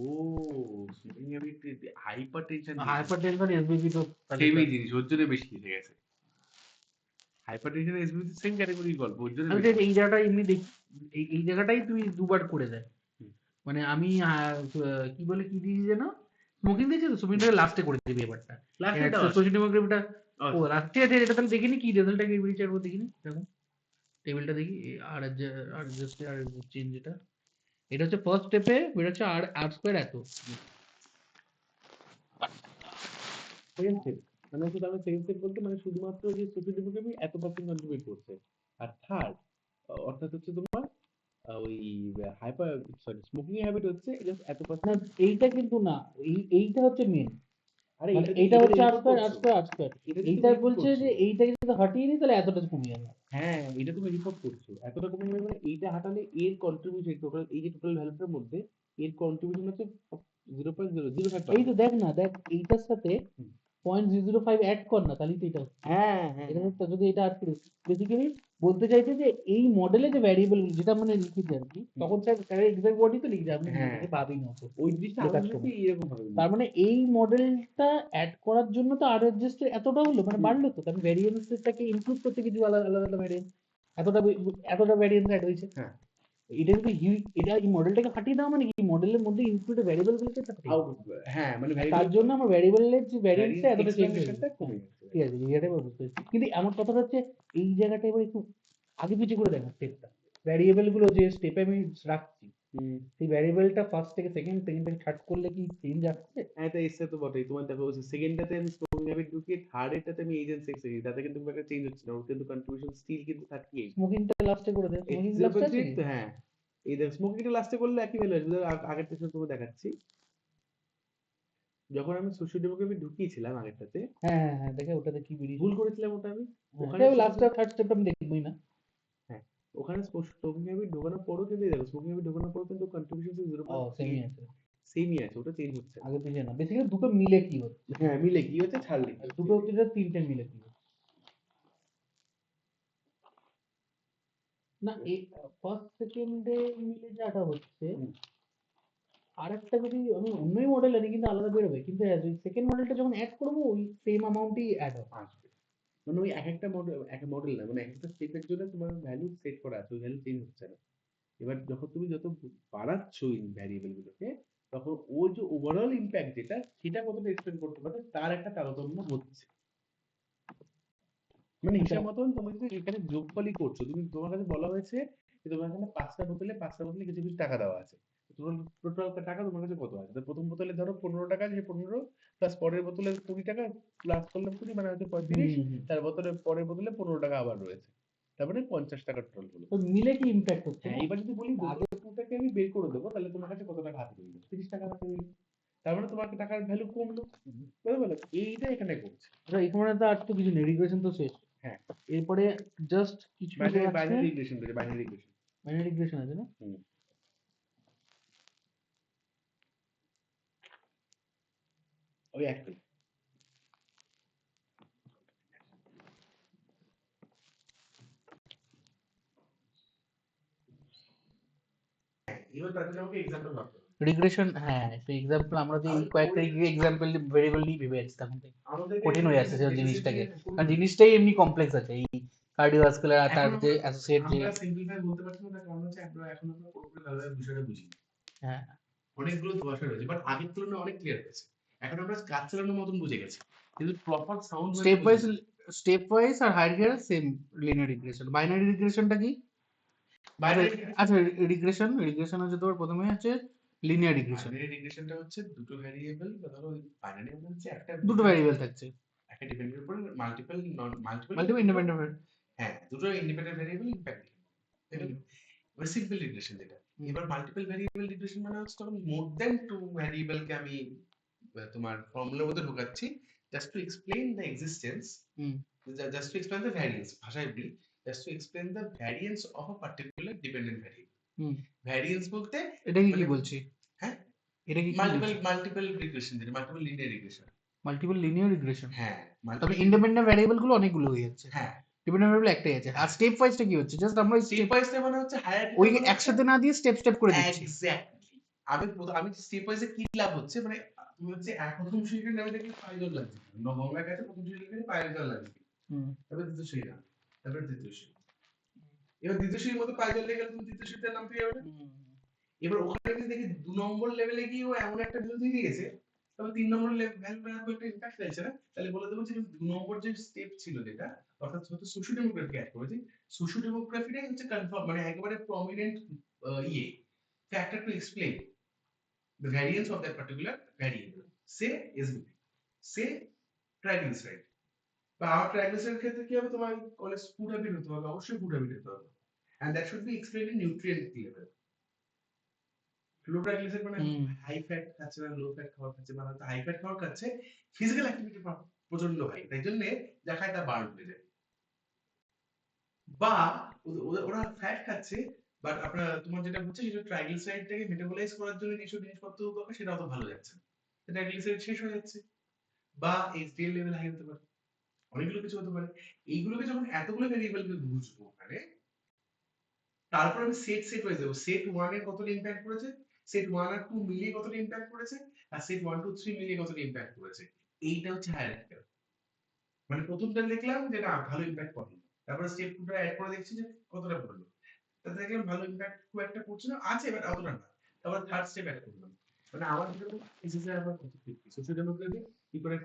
smoking habit hyper tension hypertension SBP তো সেমই জিনিস ওর জন্য বেশি হয়ে গেছে। হাইপার টেনশন এসবিসি সেম ক্যাটাগরির গল্প ওর জন্য আমি বেশি। এই জায়গাটাই এমনি দেখি, এই জায়গাটাই তুই দুবার করে দেয়। হুম। মানে আমি কি বলে কি দিয়েছি যেন, স্মোকিং দিয়েছি তো, সুমিনটাকে লাস্টে করে দিবি এবারটা, লাস্টে দেওয়া সোশ্যাল ডেমোগ্রাফিটা। ও আচ্ছা। লাস্টে আছে, এটা তাহলে দেখিনি কি রেজাল্টটাকে বিচার করে দেখিনি দেখো, টেবিলটা দেখি। আর আর জাস্ট আর চেঞ্জ, এটা হচ্ছে ফার্স্ট স্টেপে বেরোচ্ছে আর আর স্কোয়ার এত। সেকেন্ড স্টেপ মানে হচ্ছে আমি সেকেন্ড স্টেপ বলতে মানে শুধুমাত্র যে সোশ্যাল ডেমোগ্রাফি এত পার্সেন্ট কন্ট্রিবিউট করছে। আর থার্ড অর্থাৎ হচ্ছে তোমার ওই হাইপার সরি স্মোকিং হ্যাবিট হচ্ছে just এত না, পার্সেন্ট। এইটা কিন্তু না, এইটা হচ্ছে মেন, আরে মানে এটা এইটা এটা হচ্ছে আর রিপোর্ট স্কোয়ার আর করছো, স্কোয়ার আর স্কোয়ার। এটা এইটা তুমি রিপোর্ট বলছে করছো। যে এইটাকে যদি হটিয়ে দিই তাহলে এতটা কমে যাবে। হ্যাঁ এটা তুমি রিপোর্ট করছো এতটা কমে যাবে মানে এইটা হাঁটালে এর কন্ট্রিবিউশন টোটাল এই যে টোটাল ভ্যালুটার মধ্যে এর কন্ট্রিবিউশন হচ্ছে 0.005%। এই তো দেখ না, দেখ এইটার সাথে হুম। 0.005 অ্যাড কর না, তাহলেই তো এটা হচ্ছে। হ্যাঁ হ্যাঁ এটা হচ্ছে যদি এটা আড করিস, বেসিক্যালি বলতে চাইছে যে এই মডেলে যে ভ্যারিয়েবল যেটা মানে লিখেছে আর কি, তখন স্যার এক্সাক্ট ওয়ার্ডই তো লিখছে, আপনি হ্যাঁ লিখে পাবি না তো ওই জিনিসটা লেখার আলাদা সময়। এরকম ভাবে তার মানে এই মডেলটা অ্যাড করার জন্য তো আর জাস্ট এতটা হলো, মানে বাড়লো তো, কারণ ভ্যারিয়েন্সটাকে ইনক্লুড করতে কিছু আলাদা আলাদা আলাদা ভ্যারিয়েন্স, এতটা এতটা ভ্যারিয়েন্স অ্যাড হয়েছে। হ্যাঁ এটা যদি এটা এই মডেলটাকে ফাটিয়ে দেওয়া মানে কি, মডেলের মধ্যে ইনক্লুডেড ভ্যারিয়েবল গুলোকে ফাটিয়ে আউ দেওয়া। হ্যাঁ মানে আর ভ্যারিয়েবল তার জন্য আমার ভ্যারিয়েবলের যে ভ্যারিয়েন্সটা ভ্যারিয়েন্স এতটা চেঞ্জ হয়ে এক্সপ্লেনেশনটা গেছে। কমে হ্যাঁ, যাচ্ছে। ঠিক আছে, এই জায়গাটাই বুঝতে পারছি, কিন্তু আমার কথাটা হচ্ছে এই জায়গাটা এবার একটু আগে পিছিয়ে করে দেখা স্টেপটা, ভ্যারিয়েবল গুলো যে স্টেপে আমি রাখছি, সেই ভ্যারিয়েবলটা ফার্স্ট থেকে সেকেন্ড থেকে থার্ড করলে কি চেঞ্জ আসছে? হ্যাঁ এটা এসছে তো বটেই তোমার দেখো সেকেন্ডটাতে আমি স্মোকিং হ্যাবিট ঢুকিয়ে থার্ড এটাতে আমি এজেন্ট সেক্স দিই তাতে কিন্তু খুব একটা চেঞ্জ হচ্ছে না ওর কিন্তু কন্ট্রিবিউশন স্টিল কিন্তু 38 স্মোকিংটা লাস্টে করে দেয়, স্মোকিং জিরো লাস্টে পয়েন্ট আছে থ্রি কি? তো হ্যাঁ এই দেখো স্মোকিংটা লাস্টে করলে একই ভ্যালু আসবে আগের টেস্টে তোমাকে দেখাচ্ছি যখন আমি সোশ্যাল ডেমোগ্রাফি ঢুকিয়েছিলাম আগেরটাতে হ্যাঁ হ্যাঁ হ্যাঁ, দেখে ওটাতে কি বেরিয়েছে। ভুল করেছিলাম ওটা আমি ওখানে হ্যাঁ, লাস্ট আর থার্ড স্টেপটা আমি দেখবই না। হ্যাঁ ওখানে স্মোকিং হ্যাবিট ঢোকানোর পরও কিন্তু এই দেখো স্মোকিং হ্যাবিট ঢোকানোর পরও কিন্তু কন্ট্রিবিউশন জিরো ও পয়েন্ট সেমই আছে, সেমই আছে ওটা চেঞ্জ হচ্ছে না। আগে পিছিয়ে না, বেসিক্যালি দুটো মিলে কি হচ্ছে, হ্যাঁ মিলে কি হচ্ছে ছাড়লে কি আর হচ্ছে দুটো দুটো তিনটে মিলে কি হচ্ছে। না, এই ফার্স্ট সেকেন্ডে মিলে যেটা হচ্ছে, হুম, আরেকটা যদি আমি অন্যই মডেল আনি কিন্তু আলাদা বেরোবে, কিন্তু সেকেন্ড মডেলটা যখন অ্যাড করবো ওই সেম অ্যামাউন্টই অ্যাড হবে। আসবে মানে ওই এক একটা মডেল এক মডেল না মানে এক একটা স্টেপের জন্য তোমার ভ্যালু সেট করা আছে ওই ভ্যালু চেঞ্জ হচ্ছে না। এবার যখন তুমি যত বাড়াচ্ছ ইন ভ্যারিয়েবল গুলোকে তখন ওর যে ওভারঅল ইম্প্যাক্ট যেটা সেটা কতটা এক্সপ্লেন করতে পারে তার একটা তারতম্য হচ্ছে। মানে আচ্ছা, হিসাব মতন তুমি যদি এখানে যোগফলই করছো তুমি তোমার কাছে বলা হয়েছে যে তোমার এখানে পাঁচটা বোতলে কিছু কিছু টাকা দেওয়া আছে টোটাল টোটাল টাকা তোমার কাছে কত আছে তো প্রথম বোতলে ধরো 15 টাকা যে 15 প্লাস পরের বোতলে 20 টাকা প্লাস করলে 20 মানে হচ্ছে 35 তার বোতলে পরের বোতলে 15 টাকা আবার রয়েছে তারপরে 50 টাকা টোটাল হলো। তো মিলে কি ইম্প্যাক্ট হচ্ছে হ্যাঁ না? এবার যদি বলি আগে বোতল টুটাকে আমি বের করে দেবো তাহলে তোমার কাছে কত টাকা হাতে রইলো 30 টাকা হাতে রইলো তার মানে তোমার টাকার ভ্যালু কমলো বুঝতে পারলে এইটা এখানে করছে। এখানে তো আর তো কিছু নেই, রিগ্রেশন তো শেষ। হ্যাঁ এরপরে জাস্ট কিছু আছে, বাইনারি রিগ্রেশন থেকে বাইনারি রিগ্রেশন মাইনর রিগ্রেশন আছে না? ওই একটাই এবার তার জন্য আমাকে এক্সাম্পল ভাবতে হবে। রিগ্রেশন, হ্যাঁ সেই এক্সাম্পল আমরা তো এই কয়েকটা এক্সাম্পল ভেরিয়েবল নিয়ে ভেবে আছি তখন থেকে, আমাদেরকে কঠিন হয়ে যাচ্ছে সেই দেখেছি জিনিসটাকে, যে কারণ জিনিসটাই এমনি কমপ্লেক্স আছে, এই কার্ডিওভাস্কুলার আর তার এখন যে অ্যাসোসিয়েট যে। আমরা সিম্পলিফাই বলতে পারছি না তার কারণ হচ্ছে আমরা এখন আমরা পুরোপুরি ভালোভাবে বিষয়টা বুঝি হ্যাঁ, অনেকগুলো ধোঁয়াশা রয়েছে বাট আগের তুলনায় অনেক ক্লিয়ার হয়েছে এখন আমরা কাজ চালানোর মতন বুঝে গেছি কিন্তু প্রপার সাউন্ড স্টেপ ওয়াইজ আর higher same linear regression. Binary রিগ্রেশনটা কি? আচ্ছা, রিগ্রেশন হচ্ছে তোর প্রথমে হচ্ছে লিনিয়ার রিগ্রেশন, বাইনারি রিগ্রেশনটা হচ্ছে দুটো ভ্যারিয়েবল বা ধরো বাইনারি মানে হচ্ছে একটা দুটো ভ্যারিয়েবল থাকছে, একটা ডিপেন্ডেন্ট উপর মাল্টিপল মাল্টিপল মাল্টিপল ইন্ডিপেন্ডেন্ট। হ্যাঁ দুটো ইন্ডিপেন্ডেন্ট ভ্যারিয়েবল ইম্প্যাক্ট এবার সিম্পল রিগ্রেশন যেটা এবার মাল্টিপল ভ্যারিয়েবল রিগ্রেশন মানে হচ্ছে তখন মোর দ্যান টু ভ্যারিয়েবলকে আমি তোমার ফর্মুলার মধ্যে ঢোকাচ্ছি just to explain the existence, hmm just to explain the variance, ভাষায় বলি, just to explain the variance of a particular dependent variable. Hmm Variance বলতে এটা কি মানে বলছি? হ্যাঁ এটা কি মাল্টিপল রিগ্রেশন, যেটা multiple linear regression. Multiple linear regression? হ্যাঁ তাহলে মাল্টিপল ইন্ডিপেন্ডেন্ট ভ্যারিয়েবল গুলো অনেকগুলো হয়ে যাচ্ছে, হ্যাঁ ডিপেন্ডেন্ট ভ্যারিয়েবল একটাই আছে। আর স্টেপ ওয়াইজটা কি হচ্ছে? জাস্ট আমরা স্টেপ স্টেপ বাই স্টেপ মানে হচ্ছে হায়ারার্কিক্যাল ওই মানে হচ্ছে একসাথে না দিয়ে স্টেপ স্টেপ করে দিচ্ছি। এক্স্যাক্টলি। আমি স্টেপ ওয়াইজে কি লাভ হচ্ছে মানে তুমি হচ্ছে প্রথম সিরিজের নামে দেখি পাইলট লাগছে, গঙ্গার কাছে প্রথম সিরিজের পাইলট লাগছে, হুম তারপর দ্বিতীয় সিরিজ, তারপর তৃতীয় সিরিজ, এবার দ্বিতীয় সিরিজের মধ্যে পাইলট লেগে গেলে তুমি তৃতীয় সিরিজের নাম পেয়ে যাবে। হুম এবার ওখানে গিয়ে দেখি 2 নম্বর লেভেলে গিয়ে ও এমন একটা ভ্যালু দিয়ে গেছে, তবে 3 নম্বর ভ্যালু খুব একটা ইম্প্যাক্ট ফেলছে না, তাহলে বলে দেবো যে 2 নম্বর যে স্টেপ ছিল যেটা, অর্থাৎ হয়তো সোশিও ডেমোগ্রাফি অ্যাড করেছি, সোশিও ডেমোগ্রাফিটাই হচ্ছে কনফার্ম মানে একেবারে prominent factor to explain the variance of that particular variable, say SBP, say triglyceride, বা আমার ট্রাইগ্লিসারাইড ক্ষেত্রে কি হবে, তোমার কলেজ ফুড হ্যাবিট হতে হবে, অবশ্যই ফুড হ্যাবিট হতে হবে, and that should be explained in nutrient level. Low triglyceride মানে হুম হাই ফ্যাট খাচ্ছে না লো ফ্যাট খাবার খাচ্ছে, মানে হাই ফ্যাট খাবার খাচ্ছে, ফিজিক্যাল অ্যাক্টিভিটি প্রচন্ড হাই, তাই জন্য যা খায় তা বার্ন হয়ে যায়, বা ওরা ফ্যাট খাচ্ছে বাট আপনার তোমার যেটা হচ্ছে সেটা ট্রাইগ্লিসারাইডটাকে মেটাবলাইজ করার জন্য যেসব জিনিসপত্র দরকার সেটা অত ভালো যাচ্ছে না, ট্রাইগ্লিসারাইড শেষ হয়ে যাচ্ছে, বা এইচডিএল লেভেল হাই হতে পারে, অনেকগুলো কিছু হতে পারে। এইগুলোকে যখন এতগুলো ভেরিয়েবলকে বুঝবো ওখানে, তারপর আমি সেট হয়ে যাবো, সেট 1 এর কতটা ইমপ্যাক্ট করেছে, সেট 1 আর 2 মিলিয়ে কতটা ইমপ্যাক্ট করেছে, আর সেট 1 2 3 মিলিয়ে কতটা ইমপ্যাক্ট করেছে। এইটা হচ্ছে হায়ারার্কিক্যাল, মানে প্রথমটা দেখলাম যে না ভালো ইমপ্যাক্ট করলো, তারপরে স্টেপ 2টা অ্যাড করে দেখছি যে কতটা করলো, তাতে দেখলাম ভালো ইমপ্যাক্ট খুব একটা করছে না, আছে বাট অতটা না, তারপর থার্ড স্টেপ অ্যাড করলাম, মানে আমার যেরকম এসএসএ আমার কত 50 সোশ্যাল ডেমোগ্রাফি কি করে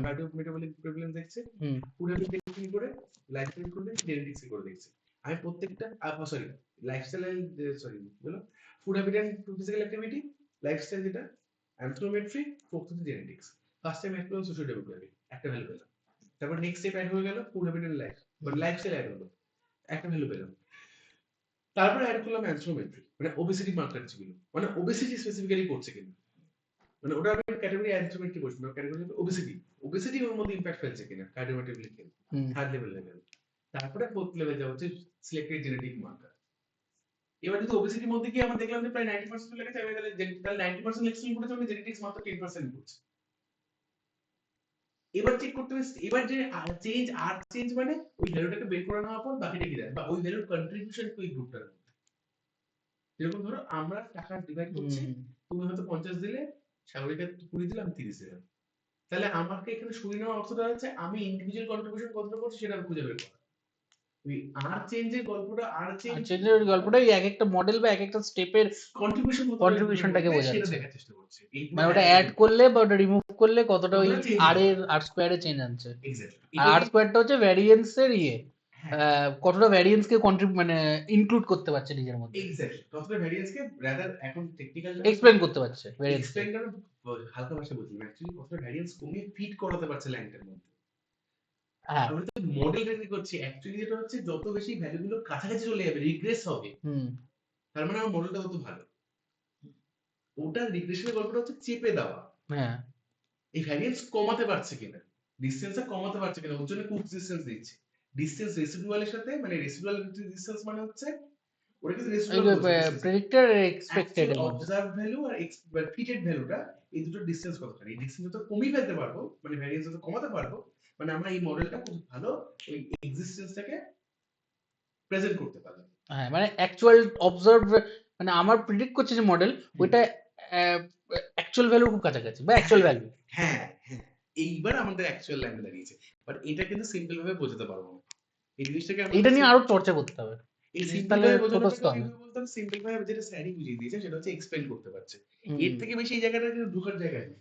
কার্ডিও মেটাবলিক প্রেভেলেন্স দেখছে, হুম ফুড হ্যাবিট কি করে, লাইফস্টাইল করলে জেনেটিক্স করে দেখছে, আমি প্রত্যেকটা সরি লাইফস্টাইল সরি বলো food habit and physical activity, lifestyle যেটা anthropometry, focus genetics, first time add করলাম সোশ্যাল ডেমোগ্রাফি, একটা ভ্যালু পেলাম, তারপর নেক্সট স্টেপ অ্যাড হয়ে গেল food habit and life, but lifestyle add হলো, একটা ভ্যালু পেলাম, তারপরে অ্যাড করলাম অ্যান্থ্রোমেট্রি, মানে ওবেসিটি মাত্রা যেগুলো, মানে ওবেসিটি স্পেসিফিক্যালি করছে কিনা, মানে ওটা আমি ক্যাটাগরি অ্যান্থ্রোমেট্রি বলছি না, ক্যাটাগরি ওবেসিটি, ওবেসিটি ওর মধ্যে ইমপ্যাক্ট ফেলছে কিনা কার্ডিওমেটাবলিক হেলথ, থার্ড লেভেল লেভেল, তারপরে ফোর্থ লেভেল যা হচ্ছে সিলেক্টেড জেনেটিক মার্কার। এবার যদি ওবেসিটির মধ্যে কি আমরা দেখলাম যে প্রায় 90% চলে গেছে, তাহলে 90% এক্সপ্লেইন করেছে মানে জেনেটিক্স মাত্র 10% করছে। এবার চেক করতে হবে, এবার যে চেঞ্জ মানে ওই ভ্যালুটাকে বের করে নেওয়ার পর বাকিটা কি দেয়, বা ওই ভ্যালুর কন্ট্রিবিউশন ওই গ্রুপটার মধ্যে, যেরকম ধরো আমরা টাকা ডিভাইড করছি, তুমি হয়তো 50 দিলে, সাগরিকা 20 দিলে, আমি 30 দিলাম, তাহলে আমাকে এখানে সরিয়ে নেওয়ার অর্থটা হচ্ছে আমি ইন্ডিভিজুয়াল কন্ট্রিবিউশন কতটা করছি সেটা খুঁজে বের করা, ওই আর চেঞ্জের গল্পটা, আর চেঞ্জের গল্পটাই এক একটা মডেল বা এক একটা স্টেপের কন্ট্রিবিউশনটাকে বোঝাচ্ছে, সেটা দেখার চেষ্টা করছি, মানে ওটা অ্যাড করলে বা ওটা রিমুভ করলে কতটা ওই কতটা change আর হচ্ছে। এর আর স্কোয়ারে চেঞ্জ আনছে। এক্স্যাক্টলি আর আর স্কোয়ারটা হচ্ছে ভ্যারিয়েন্স এর হ্যাঁ কতটা ভ্যারিয়েন্স কে মানে ইনক্লুড করতে পারছে নিজের মধ্যে, এক্স্যাক্টলি কতটা ভ্যারিয়েন্স কে রাদার এখন টেকনিক্যাল এক্সপ্লেন করতে পারছে ভ্যারিয়েন্স কে। এক্সপ্লেইন করা হালকা ভাষায় বলছি, অ্যাকচুয়ালি কতটা ভ্যারিয়েন্স কমিয়ে ফিট করাতে পারছে লাইনটার মধ্যে, হ্যাঁ আমরা তো মডেল রেডি করছি, অ্যাকচুয়ালি যেটা হচ্ছে যত বেশি ভ্যালুগুলো কাছাকাছি চলে যাবে রিগ্রেস হবে, তার মানে আমার মডেলটা তত ভালো, ওটা রিগ্রেশনের গল্পটা হচ্ছে চেপে দেওয়া, হ্যাঁ এই ভ্যারিয়েন্স কমাতে পারছে কিনা, ডিসটেন্সটা কমাতে পারছে কিনা, ওর জন্য কুক ডিসটেন্স দিচ্ছে, ডিসটেন্স রেসিডুয়ালের সাথে, মানে রেসিডুয়াল ডিসটেন্স মানে হচ্ছে ওটা কিন্তু রেসিডুয়াল বলছে ডিসটেন্স, প্রেডিক্টেড আর এক্সপেক্টেড এর মধ্যে অবজার্ভ ভ্যালু আর ফিটেড ভ্যালুটা, এই দুটো ডিসটেন্স কতটা, এই ডিসটেন্স যত কমিয়ে ফেলতে পারবো, মানে ভ্যারিয়েন্স যত কমাতে পারবো, মানে আমরা এই মডেলটা খুব ভালো ওই এক্সিস্টেন্সটাকে প্রেজেন্ট করতে পারবো। হ্যাঁ মানে অ্যাকচুয়াল অবজার্ভ, মানে আমার প্রেডিক্ট করছে যে মডেল ওইটা অ্যাকচুয়াল ভ্যালুর খুব কাছাকাছি বা অ্যাকচুয়াল ভ্যালু। হ্যাঁ হ্যাঁ এইবার আমাদের অ্যাকচুয়াল লাইনে দাঁড়িয়েছে, বাট এটা কিন্তু সিম্পল ভাবে বোঝাতে পারবো না, এই জিনিসটাকে আমরা এটা নিয়ে আরো চর্চা করতে হবে, এই সিম্পল তাহলে ভাবে বোঝানোটাকে ফোকাসটা হবে। কিভাবে বলতাম, সিম্পল ভাবে যেটা স্যারই বুঝিয়ে দিয়েছে সেটা হচ্ছে এক্সপ্লেইন করতে পারছে, এর থেকে বেশি এই জায়গাটা ঢোকার জায়গা নেই।